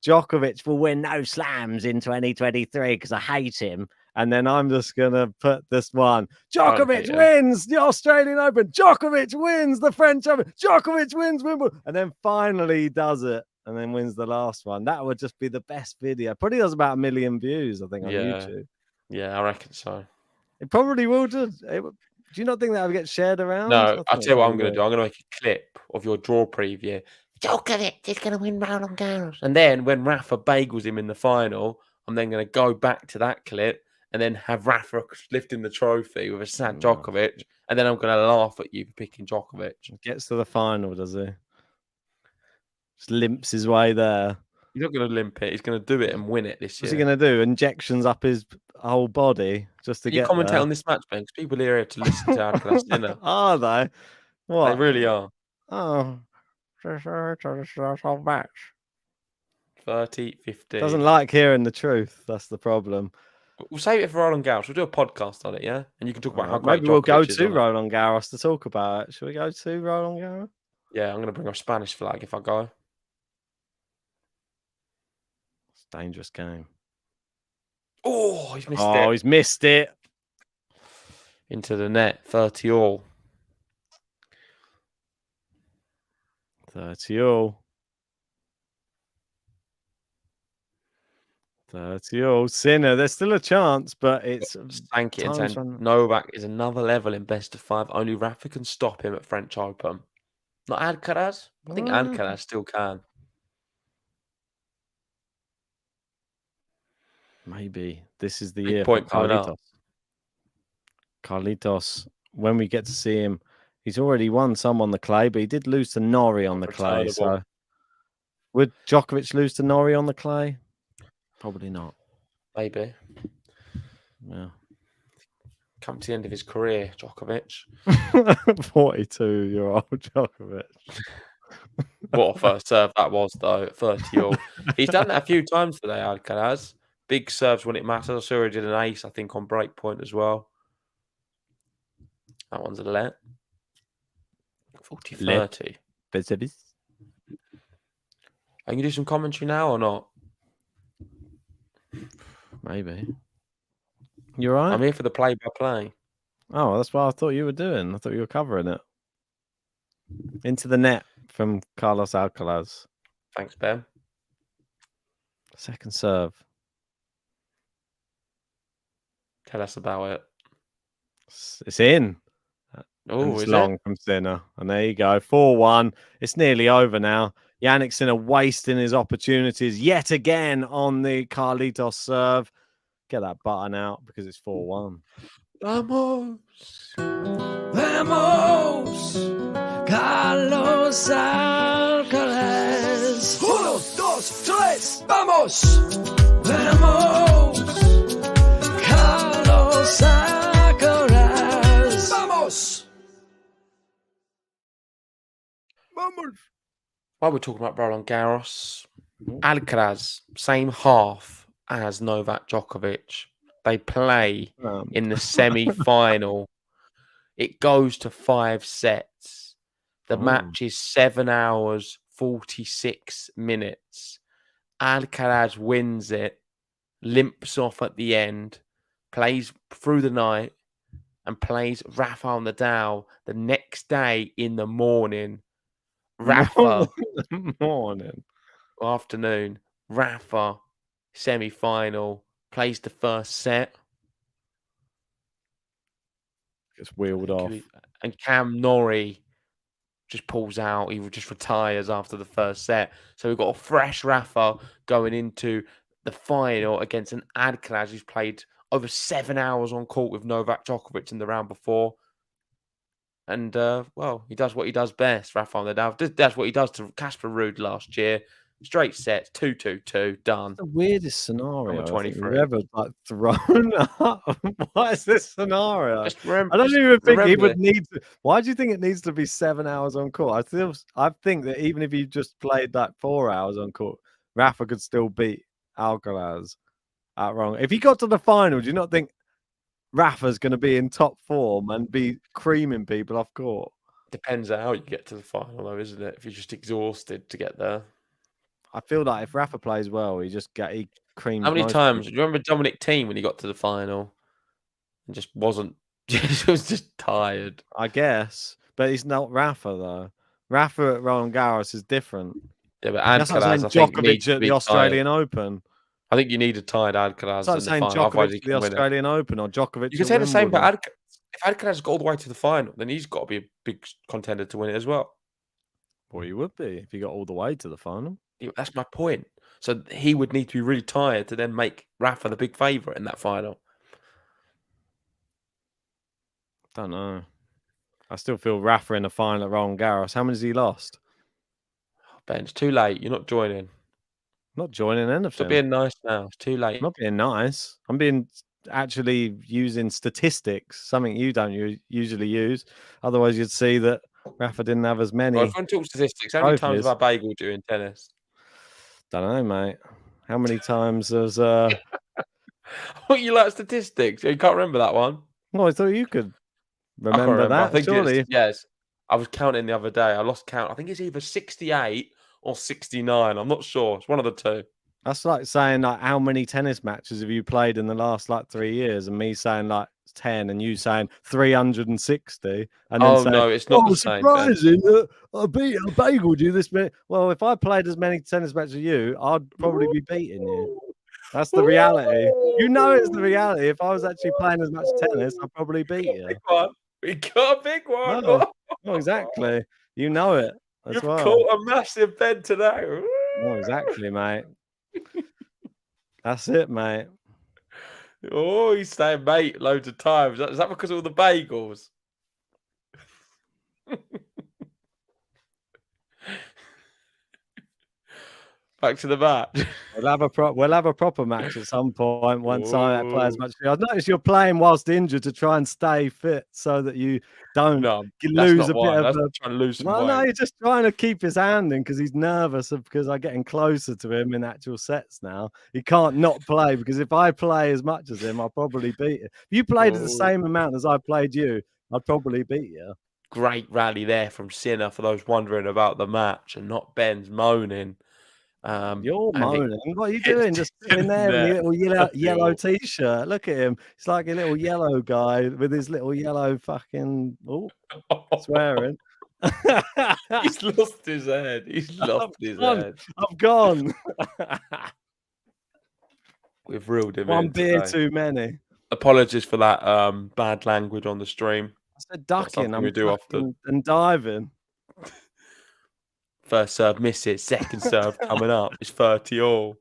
Djokovic will win no slams in 2023 because I hate him. And then I'm just going to put this one. Don't hate Djokovic him. wins the Australian Open. Djokovic wins the French Open. Djokovic wins Wimbledon. And then finally he does it and then wins the last one. That would just be the best video. Probably does about 1 million views, I think, on YouTube. Yeah, I reckon so. It probably will do. Do you not think that would get shared around? No, I I'll think tell it you what I'm probably going to do. will. I'm going to make a clip of your draw preview. Djokovic is going to win Roland Garros. And then when Rafa bagels him in the final, I'm then going to go back to that clip and then have Rafa lifting the trophy with a sad Djokovic. And then I'm going to laugh at you for picking Djokovic. Gets to the final, does he? Just limps his way there. He's not going to limp it. He's going to do it and win it this year. What's he going to do? Injections up his whole body just to Can you get commentate there? on this match, Ben? Because people are here to listen to ALCARAZ dinner. Are they? What? They really are. Oh, this whole match. 30, 50. Doesn't like hearing the truth. That's the problem. We'll save it for Roland Garros. We'll do a podcast on it, yeah? And you can talk about how great Maybe we'll go Djokovic is to on it. Roland Garros to talk about it. Should we go to Roland Garros? Yeah, I'm going to bring a Spanish flag if I go. It's a dangerous game. Oh, he's missed Oh, it. he's missed it. Into the net. 30 all. 30 all. 30 all. Sinner, there's still a chance, but it's Sank it and time's saying run- Novak is another level in best of 5. Only Rafa can stop him at French Open. Not Alcaraz? I think Alcaraz still can. Maybe this is the Big year point for coming up. Carlitos. Carlitos, when we get to see him, he's already won some on the clay, but he did lose to Norrie on the clay. So Returnable. would Djokovic lose to Norrie on the clay? Probably not. Maybe. Yeah. Come to the end of his career, Djokovic. 42-year-old Djokovic. What a first serve that was, though. 30 all. He's done that a few times today, Alcaraz. Big serves when it matters. I saw he did an ace, I think, on break point as well. That one's a let. 40-30. Can you do some commentary now or not? Maybe. You're right. I'm here for the play-by-play. Oh, that's what I thought you were doing. I thought you were covering it. Into the net from Carlos Alcaraz. Thanks, Ben. Second serve. Tell us about it. It's in. Oh, It's is long it? from Sinner. And there you go. 4-1. It's nearly over now. Jannik Sinner wasting his opportunities yet again on the Carlitos serve. Get that button out because it's 4-1. Vamos. Vamos, Carlos Alcaraz. 1, 2, 3, vamos. Vamos, Carlos Alcaraz. Vamos. Vamos. While we're talking about Roland Garros, Alcaraz, same half as Novak Djokovic. They play in the semi-final. It goes to 5 sets. The match is 7 hours, 46 minutes. Alcaraz wins it, limps off at the end, plays through the night, and plays Rafael Nadal the next day in the morning. Rafa, morning. afternoon. Rafa, semi-final, plays the first set. Gets wheeled off. And Cam Norrie just pulls out. He just retires after the first set. So we've got a fresh Rafa going into the final against an Alcaraz who's played over 7 hours on court with Novak Djokovic in the round before. And, well, he does what he does best, Rafael Nadal. That's what he does to Casper Ruud last year. Straight sets, 2-2-2, done. The weirdest scenario Number 23. we've ever thrown up. What is this scenario? Just remember, I don't even think he remember would need to. Why do you think it needs to be 7 hours on court? I think that even if you just played that 4 hours on court, Rafa could still beat Alcaraz at wrong. If he got to the final, do you not think Rafa's going to be in top form and be creaming people off court. Depends on how you get to the final, though, isn't it? If you're just exhausted to get there. I feel like if Rafa plays well, he creams. How many most times? people. Do you remember Dominic Thiem when he got to the final and just wasn't? Just was just tired. I guess, but he's not Rafa though. Rafa at Roland Garros is different. Yeah, but That's like saying Alcaraz, I think, needs Djokovic to at be the Australian tired. Open. I think you need a tired Alcaraz It's like in the saying final. Otherwise, Djokovic he at the can win it. Australian Open or Djokovic. You can say the same about Alcaraz. If Alcaraz got all the way to the final, then he's got to be a big contender to win it as well. Well, he would be if he got all the way to the final. Yeah, that's my point. So he would need to be really tired to then make Rafa the big favourite in that final. Don't know. I still feel Rafa in the final at Roland Garros. How many has he lost? Ben, it's too late. You're not joining. Not joining anything. Stop being nice now. It's too late. I'm not being nice. I'm being actually using statistics, something you don't usually use. Otherwise, you'd see that Rafa didn't have as many. Well, if we talk statistics, how many times trophies. have I bagel do in tennis? Don't know, mate. How many times has What you like statistics? You can't remember that one. Well, I thought you could I can't remember that. I think surely. it's, yes. I was counting the other day. I lost count. I think it's either 68 or 69. I'm not sure. It's one of the two. That's like saying like how many tennis matches have you played in the last like 3 years, and me saying like 10, and you saying 360, and then saying, no, it's not the same. Ben. Surprising that I bageled you this minute. Well, if I played as many tennis matches as you, I'd probably be beating you. That's the reality. You know, it's the reality. If I was actually playing as much tennis, I'd probably beat you. Big one. We got a big one. No, exactly. You know it as You've well. caught a massive bed today. No, exactly, mate. That's it, mate. Oh, he's saying mate loads of times. Is that because of all the bagels? Back to the match. We'll have a proper match at some point once I play as much. I've noticed you're playing whilst injured to try and stay fit so that you don't lose a bit of. Trying to lose some weight. No, you're just trying to keep his hand in because he's nervous because I'm getting closer to him in actual sets now. He can't not play because if I play as much as him, I'll probably beat him. If you played the same amount as I played you, I'd probably beat you. Great rally there from Sinner for those wondering about the match and not Ben's moaning. You're moaning. What are you doing? Just sitting there in your little yellow t-shirt. Look at him. He's like a little yellow guy with his little yellow fucking swearing. He's lost his head. He's lost his head. I've gone. We've reeled him One in beer today. too many. Apologies for that bad language on the stream. I said ducking. We do often. And diving. First serve misses, second serve coming up. It's 30-all.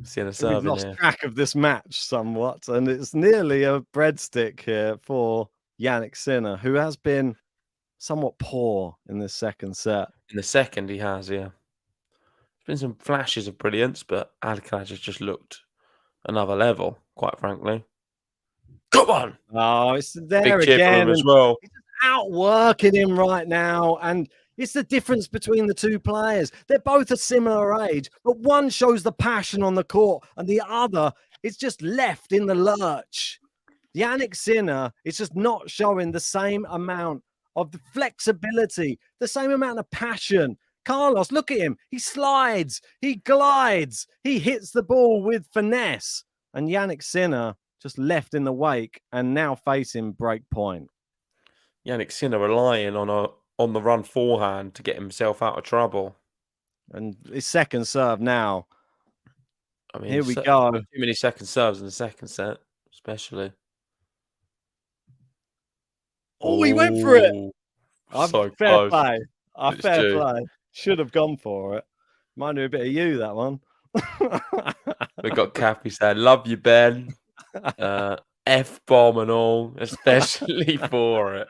Seeing a serve We've lost track of this match somewhat, and it's nearly a breadstick here for Jannik Sinner, who has been somewhat poor in this second set. In the second, he has, yeah. There's been some flashes of brilliance, but Alcaraz has just looked another level, quite frankly. Come on! Oh, it's there Big cheer again. for him as well. He's outworking him right now, and it's the difference between the two players. They're both a similar age, but one shows the passion on the court and the other is just left in the lurch. Jannik Sinner is just not showing the same amount of the flexibility, the same amount of passion. Carlos, look at him. He slides, he glides, he hits the ball with finesse. And Jannik Sinner just left in the wake and now facing break point. Jannik Sinner relying on the run forehand to get himself out of trouble. And his second serve now. I mean, here we go. Too many second serves in the second set, especially. Oh, he went for it. So fair close. play. Fair play. Should have gone for it. Might do a bit of you, that one. We got Cappy saying, love you, Ben. F-bomb and all, especially for it.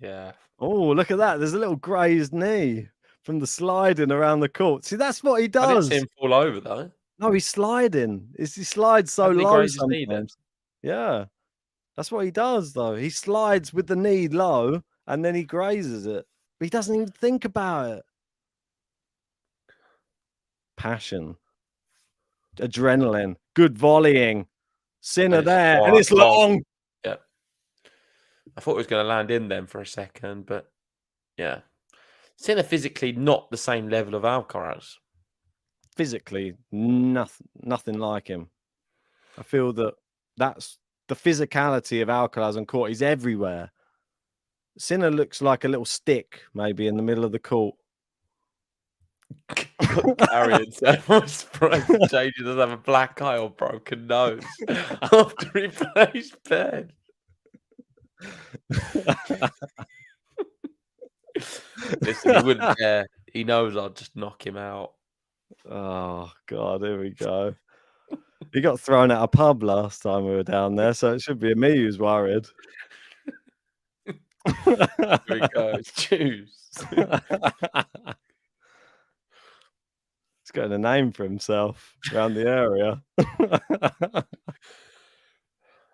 Yeah. Oh, look at that. There's a little grazed knee from the sliding around the court. See, that's what he I does. didn't see him fall over, though. No, he's sliding. He slides so low sometimes. Yeah. That's what he does, though. He slides with the knee low, and then he grazes it. But he doesn't even think about it. Passion. adrenaline, good volleying. Sinner it's there, and quite it's long. Yeah. I thought it was going to land in them for a second, but yeah. Sinner physically not the same level of Alcaraz. Physically, nothing like him. I feel that's the physicality of Alcaraz on court. He's everywhere. Sinner looks like a little stick, maybe in the middle of the court. Got carried. So I'm surprised JJ doesn't have a black eye or broken nose after he plays bed. Listen, he wouldn't care. He knows I'll just knock him out. Oh God, here we go. He got thrown out of a pub last time we were down there, so it should be me who's worried. Here he goes. Choose. He's got a name for himself around the area.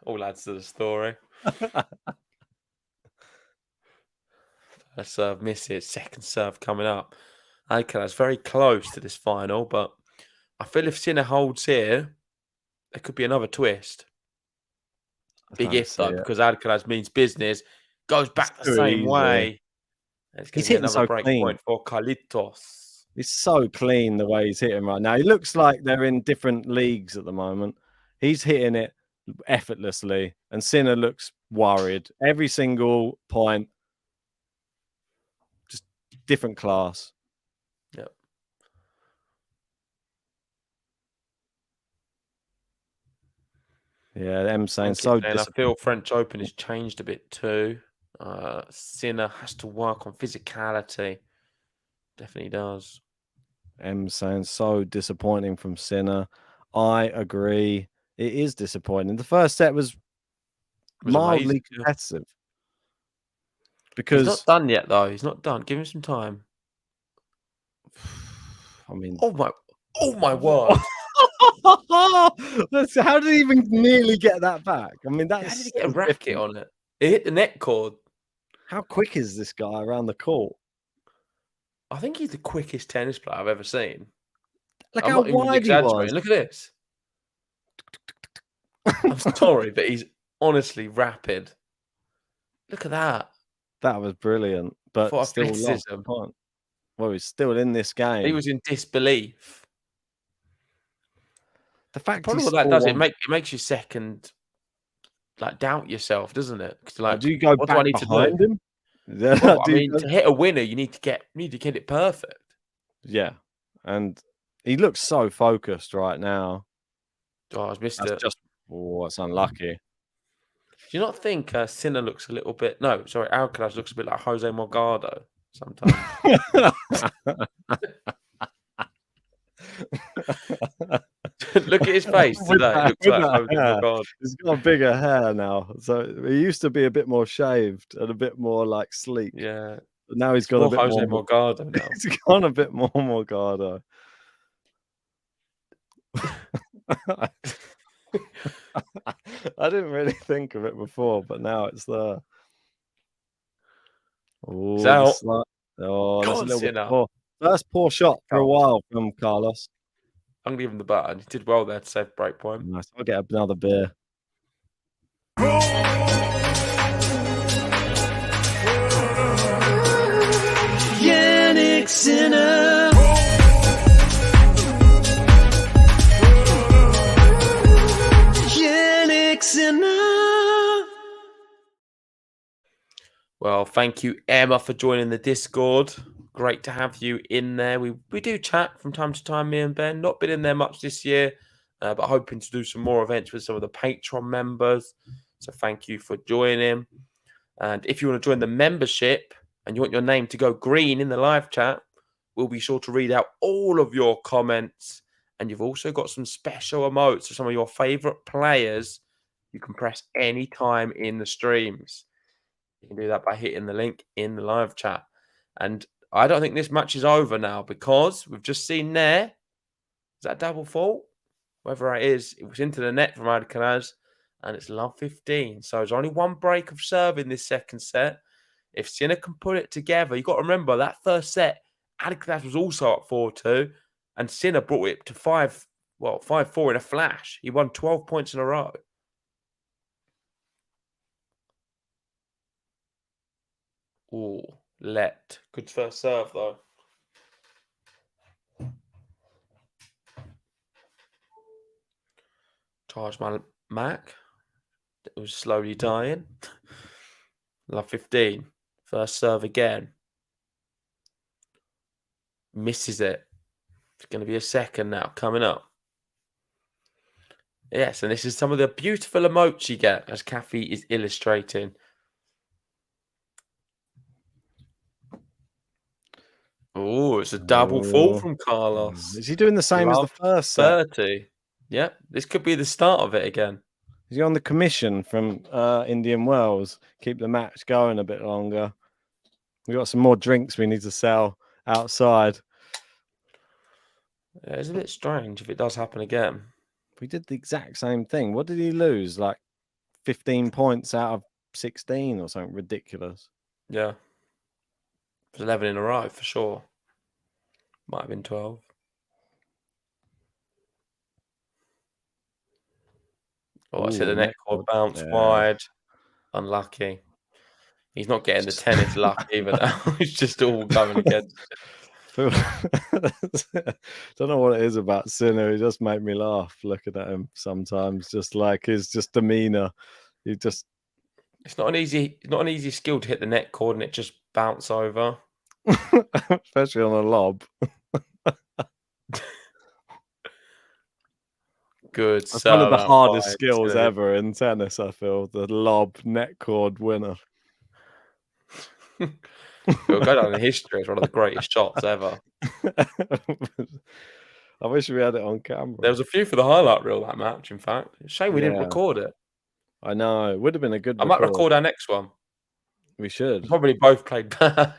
All adds to the story. First serve misses, second serve coming up. Alcaraz very close to this final, but I feel if Sinner holds here, there could be another twist. Big if though, because Alcaraz means business, goes back the same way. He's hitting another so break clean. point for Carlitos. He's so clean the way he's hitting right now. He looks like they're in different leagues at the moment. He's hitting it effortlessly, and Sinner looks worried. Every single point, just different class. Yep. Yeah, I'm saying so. I feel French Open has changed a bit too. Sinner has to work on physicality. Definitely does. M saying so disappointing from Sinner. I agree. It is disappointing. The first set was mildly amazing. competitive. Because he's not done yet, though. He's not done. Give him some time. I mean, oh my word! How did he even nearly get that back? I mean, that's how did he get a racket on it? It hit the net cord. How quick is this guy around the court? I think he's the quickest tennis player I've ever seen. Look how wide he was. Look at this. I'm sorry, but he's honestly rapid. Look at that. That was brilliant, but still lost the point. Well, he's still in this game. He was in disbelief. The fact probably what that does, it makes you second, like doubt yourself, doesn't it? Like, do you go back behind him? Well, I mean, to hit a winner, you need to get it perfect. Yeah, and he looks so focused right now. Oh, I've missed it. It's unlucky. Do you not think Sinner looks a little bit? No, sorry, Alcaraz looks a bit like Jose Morgado sometimes. Look at his face today. Looks like Jose Morgado. He's got a bigger hair now, so he used to be a bit more shaved and a bit more like sleek. Yeah, but now he's got a bit Jose more Morgado. Now he's gone a bit more Morgado. I didn't really think of it before, but now it's there. Oh, that's a little bit poor. First poor shot for a while from Carlos. I'm gonna give him the button. He did well there to save break point. Nice. I'll get another beer. Jannik Sinner. Jannik Sinner. Well, thank you, Emma, for joining the Discord. Great to have you in there. We do chat from time to time, me and Ben. Not been in there much this year, but hoping to do some more events with some of the Patreon members. So thank you for joining. And if you want to join the membership and you want your name to go green in the live chat, we'll be sure to read out all of your comments. And you've also got some special emotes for some of your favorite players you can press any time in the streams. You can do that by hitting the link in the live chat. And I don't think this match is over now because we've just seen there. Is that double fault? Whoever it is, it was into the net from Alcaraz and it's love 15. So there's only one break of serve in this second set. If Sinner can put it together, you've got to remember that first set, Alcaraz was also up 4-2 and Sinner brought it to 5 well, 5-4 in a flash. He won 12 points in a row. Ooh, let. Good first serve, though. Charge my Mac. It was slowly dying. Love 15. First serve again. Misses it. It's going to be a second now coming up. Yes, and this is some of the beautiful emotes you get as Kathy is illustrating. Oh, it's a double fault from Carlos. Is he doing the same as the first set? 30. Yep, this could be the start of it again. Is he on the commission from Indian Wells? Keep the match going a bit longer. We've got some more drinks we need to sell outside. Yeah, it's a bit strange if it does happen again. We did the exact same thing. What did he lose? Like 15 points out of 16 or something ridiculous. Yeah. It was 11 in a row for sure. Might have been 12. Oh, I see the neck cord bounce wide. Unlucky. He's not getting the tennis luck either now. It's just all going against Don't know what it is about Sinner. He just make me laugh looking at him sometimes. Just like his demeanor. He just It's not an easy skill to hit the net cord and it just bounce over. especially on a lob. Good. That's one of the hardest wide, skills too. ever in tennis, I feel. The lob net cord winner. It'll go down in history as one of the greatest shots ever. I wish we had it on camera. There was a few for the highlight reel that match, in fact. Shame we didn't Yeah. record it. I know. It would have been a good I might record our next one. We should. We probably both played bad.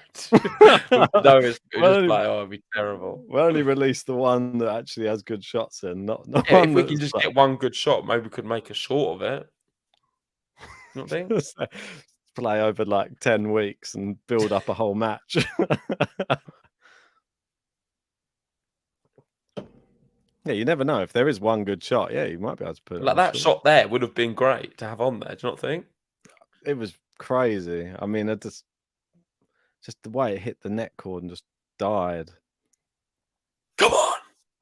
No, it's Well, just like, oh, it'd be terrible. We only released the one that actually has good shots in, not Yeah, one if we that's can just like- get one good shot, maybe we could make a short of it. You know what I think? play over like 10 weeks and build up a whole match. Yeah, you never know. If there is one good shot, yeah, you might be able to put it Like on that short. shot there would have been great to have on there. Do you not think? It was crazy. I mean, it just the way it hit the net cord and just died. Come on,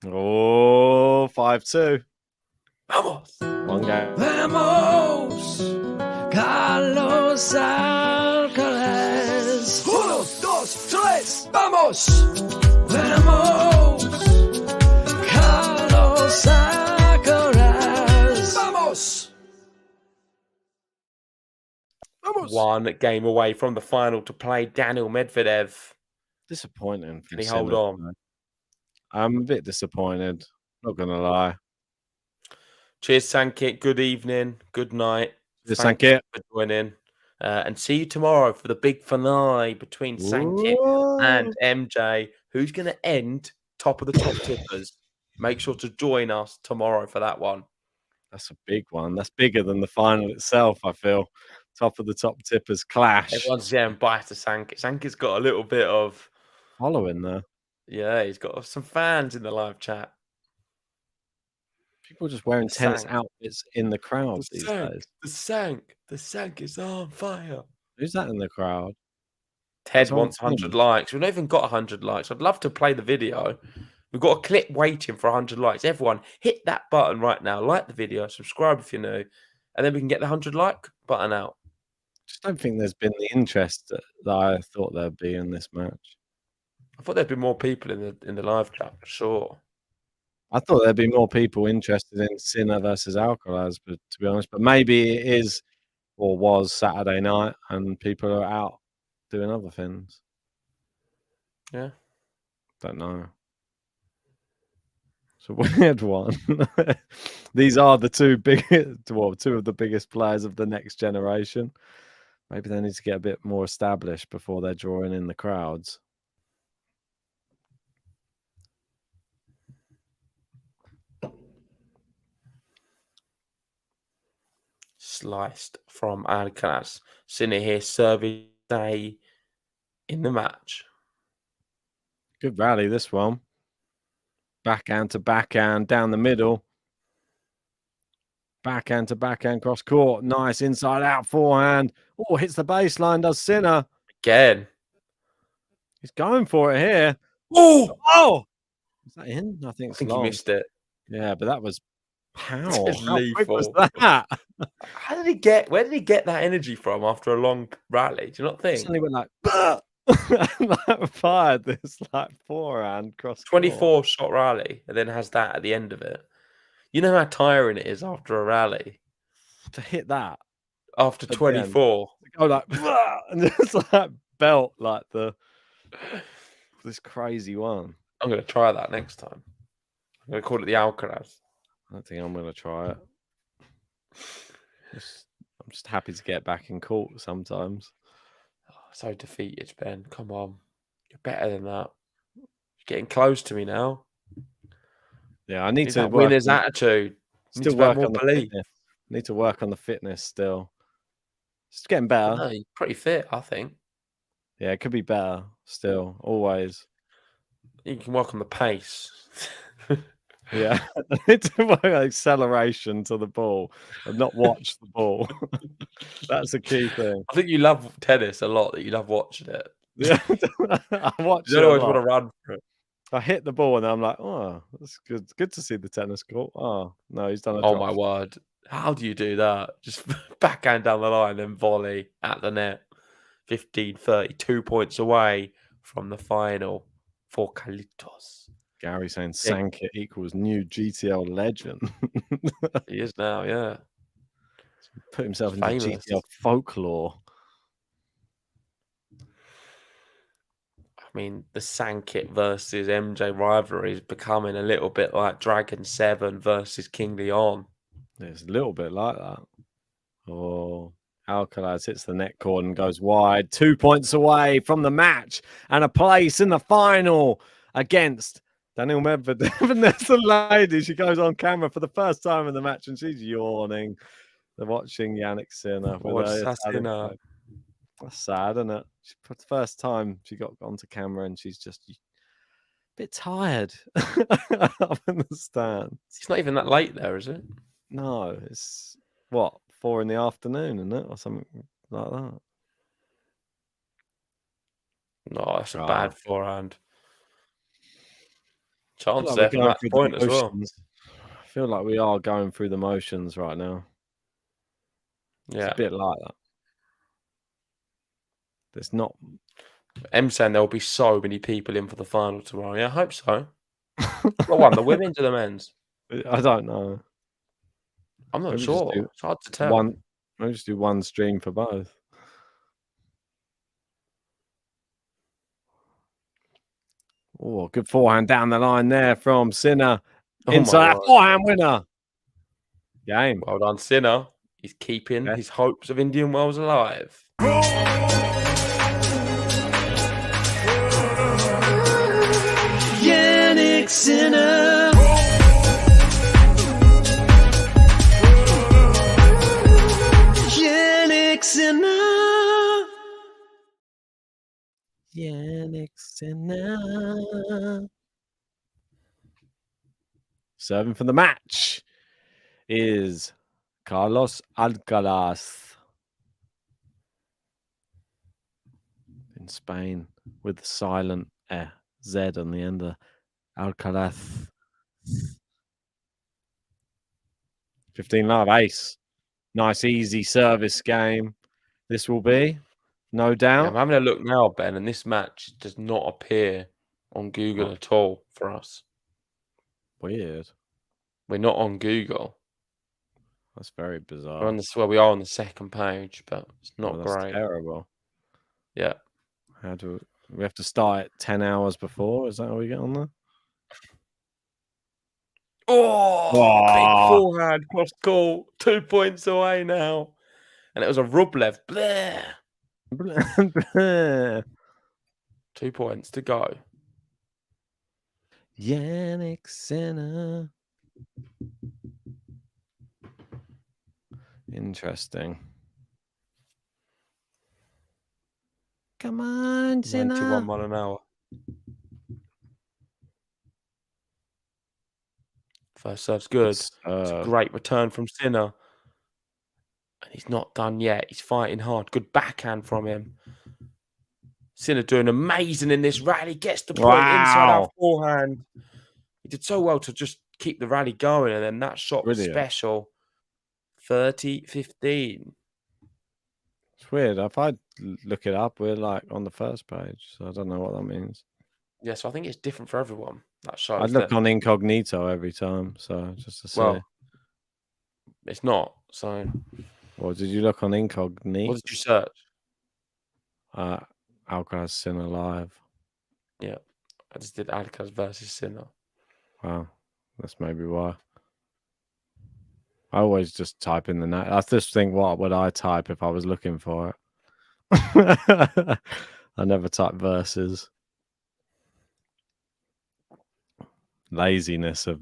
Oh, 5-2. vamos. One game. Vamos, Carlos Alcaraz. 1, 2, 3, vamos. Vamos, Carlos Alcaraz. Vamos. Vamos. One game away from the final to play Daniel Medvedev. Disappointing. Can he hold on? I'm a bit disappointed. Not gonna lie. Cheers, Sankit. Good evening. Good night. Cheers, Thank Sankit. you for joining. And see you tomorrow for the big finale between Sankit and MJ. Who's going to end top of the top tippers? Make sure to join us tomorrow for that one. That's a big one. That's bigger than the final itself, I feel. Top of the top tippers clash. Everyone's biased to Sankit. Sankit's got a little bit of Following there. Yeah, he's got some fans in the live chat. People just wearing The tennis Sank. outfits in the crowd these days. The Sank is on fire. Who's that in the crowd? Ted That's what I'm wants 100 saying. likes. We've not even got 100 likes. I'd love to play the video. We've got a clip waiting for 100 likes. Everyone, hit that button right now. Like the video, subscribe if you're new, and then we can get the 100 like button out. Just don't think there's been the interest that I thought there'd be in this match. I thought there'd be more people in the live chat, for sure. I thought there'd be more people interested in Sinner versus Alcaraz, but to be honest, but maybe it is or was Saturday night and people are out doing other things. Yeah. Don't know. It's a weird one. These are the two of the biggest players of the next generation. Maybe they need to get a bit more established before they're drawing in the crowds. Sliced from Alcaraz. Sinner here serving day in the match. Good rally, this one. Backhand to backhand down the middle. Backhand to backhand cross court. Nice inside out forehand. Oh, hits the baseline, does Sinner. Again. He's going for it here. Oh! Oh! Is that in? I think I it's think he long. missed it. Yeah, but that was power. It's How quick was lethal. that? Where did he get that energy from after a long rally? Do you not think? Suddenly went like, and like fired this like forehand cross court. 24 shot rally and then has that at the end of it. You know how tiring it is after a rally? To hit that. After At the 24. Go like, and just like belt like this crazy one. I'm going to try that next time. I'm going to call it the Alcaraz. I don't think I'm going to try it. I'm just happy to get back in court sometimes. Oh, so defeated, Ben. Come on. You're better than that. You're getting close to me now. Yeah, I need Need to that work winner's on, attitude. still Need to have work more on the belief. fitness. Need to work on the fitness still. It's getting better. No, you're pretty fit, I think. Yeah, it could be better still, always. You can work on the pace. Yeah, I need to work on acceleration to the ball and not watch the ball. That's a key thing. I think you love tennis a lot, that you love watching it. Yeah, I watch You it don't a always lot. want to run for it. I hit the ball and I'm like, oh, that's good. It's good to see the tennis court. Oh, no, he's done a Oh drop my shot. word. How do you do that? Just backhand down the line and volley at the net. 15-30, 2 points away from the final for Carlitos. Gary saying Yeah. Sankit equals new GTL legend. He is now, yeah. Put himself He's into famous. GTL folklore. I mean, the Sankit versus MJ rivalry is becoming a little bit like Dragon 7 versus King Leon. It's a little bit like that. Oh, Alcaraz hits the net cord and goes wide. 2 points away from the match and a place in the final against Daniel Medvedev. And there's the lady. She goes on camera for the first time in the match and she's yawning. They're watching Jannik Sinner. That's sad, isn't it? For the first time she got onto camera and she's just a bit tired up in the stand. It's not even that late there, is it? No, it's what, 4 in the afternoon, isn't it? Or something like that. No, that's a Oh. bad forehand. I feel Chance like there we're for going match through the point as well. motions. I feel like we are going through the motions right now. It's Yeah. a bit like that. There's not. I'm saying there will be so many people in for the final tomorrow. Yeah, I hope so. Well, one, the women's or the men's? I don't know. I'm not Maybe just sure. do It's hard to tell. Maybe just do one stream for both. Oh, good forehand down the line there from Sinner. Oh my Inside word. forehand winner. Game. Well done, Sinner. He's keeping Yeah. his hopes of Indian Wells alive. Jannik Sinner. Jannik Sinner. Jannik Sinner. Serving for the match is Carlos Alcaraz in Spain with the silent Z on the end of Alcaraz. 15 love ace. Nice easy service game. This will be, no Yeah, doubt. I'm having a look now, Ben, and this match does not appear on Google at all for us. Weird. We're not on Google. That's very We're bizarre. on we are on the second page, but it's not That's great. terrible. Yeah. How do we have to start it 10 hours before? Is that how we get on there? Oh, big Oh. forehand cross court, 2 points away now. And it was a Rublev. Bleh. 2 points to go. Jannik Sinner. Interesting. Come on, 91 Sinner. mile an hour. First serve's good. It's a Uh, great return from Sinner. And he's not done yet. He's fighting hard. Good backhand from him. Sinner doing amazing in this rally. Gets the point inside our wow. forehand. He did so well to just keep the rally going. And then that shot was Brilliant. special. 30-15. It's weird. If I look it up, we're like on the first page. So I don't know what that means. Yeah, so I think it's different for everyone. That shows I'd look that, on incognito every time. So just to see. well, it's not. So Or did you look on what incognito? did you search? Alcaraz Sinner live. Yeah, I just did Alcaraz versus Sinner. Wow. That's maybe why. I always just type in the name. I just think, what would I type if I was looking for it? I never type versus. Laziness of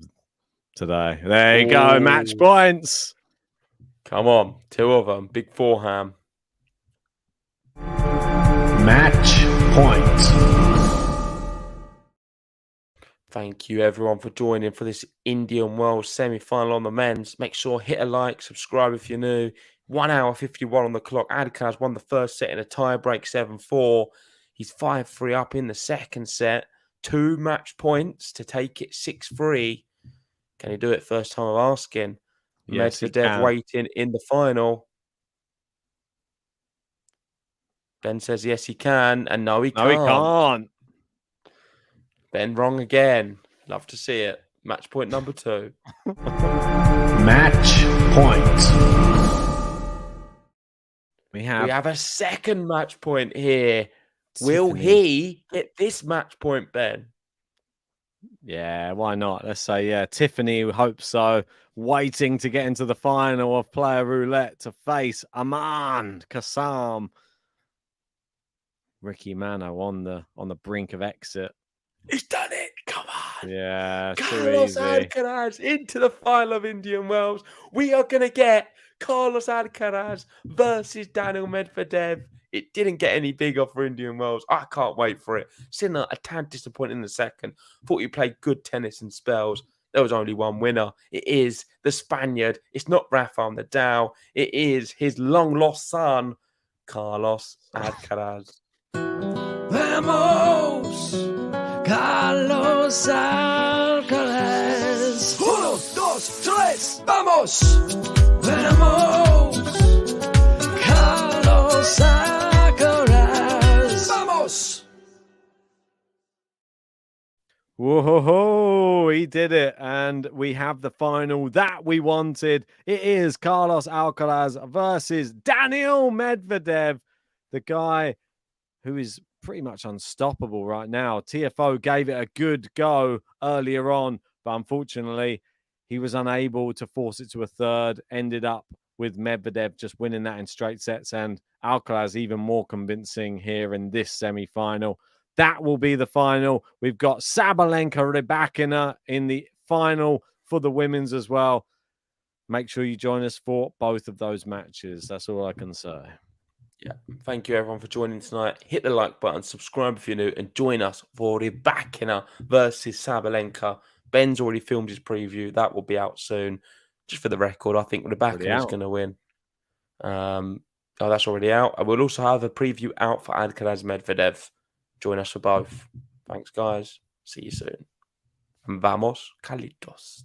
today. There you go. Match Ooh. points. Come on, 2 of them. Big forehand. Match point. Thank you, everyone, for joining for this Indian Wells semi-final on the men's. Make sure hit a like, subscribe if you're new. 1 hour 51 on the clock. Alcaraz won the first set in a tie-break 7-4. He's 5-3 up in the second set. 2 match points to take it 6-3. Can he do it first time of asking? Yes, he Medvedev can. waiting in the final. Ben says yes, he can. And no, he No, he can't. Ben wrong again. Love to see it. Match point number 2. Match point. We We have have a second match point here. Will Tiffany. he get this match point, Ben? Yeah, why not? Let's say, yeah, Tiffany, we hope so. Waiting to get into the final of Player Roulette to face Aman Kassam. Ricky Mano on the brink of exit. He's done it. Come on. Yeah, too Carlos easy. Alcaraz into the final of Indian Wells. We are going to get Carlos Alcaraz versus Daniel Medvedev. It didn't get any bigger for Indian Wells. I can't wait for it. Sinner, a tad disappointed in the second. Thought he played good tennis in spells. There was only one winner. It is the Spaniard. It's not Rafael Nadal. It is his long-lost son, Carlos Alcaraz. Vamos, Carlos Alcaraz. 1, 2, 3, vamos. Vamos, Carlos Alcaraz. Vamos. Whoa, he did it. And we have the final that we wanted. It is Carlos Alcaraz versus Daniel Medvedev, the guy who is pretty much unstoppable right now. TFO gave it a good go earlier on, but unfortunately, he was unable to force it to a third. Ended up with Medvedev just winning that in straight sets, and Alcaraz even more convincing here in this semi-final. That will be the final. We've got Sabalenka Rybakina in the final for the women's as well. Make sure you join us for both of those matches. That's all I can say. Yeah, thank you everyone for joining tonight. Hit the like button, subscribe if you're new, and join us for Rybakina versus Sabalenka. Ben's already filmed his preview. That will be out soon. Just for the record, I think Rybakina is going to win. That's already out. I will also have a preview out for Alcaraz Medvedev. Join us for both. Thanks, guys. See you soon. And vamos, Calitos.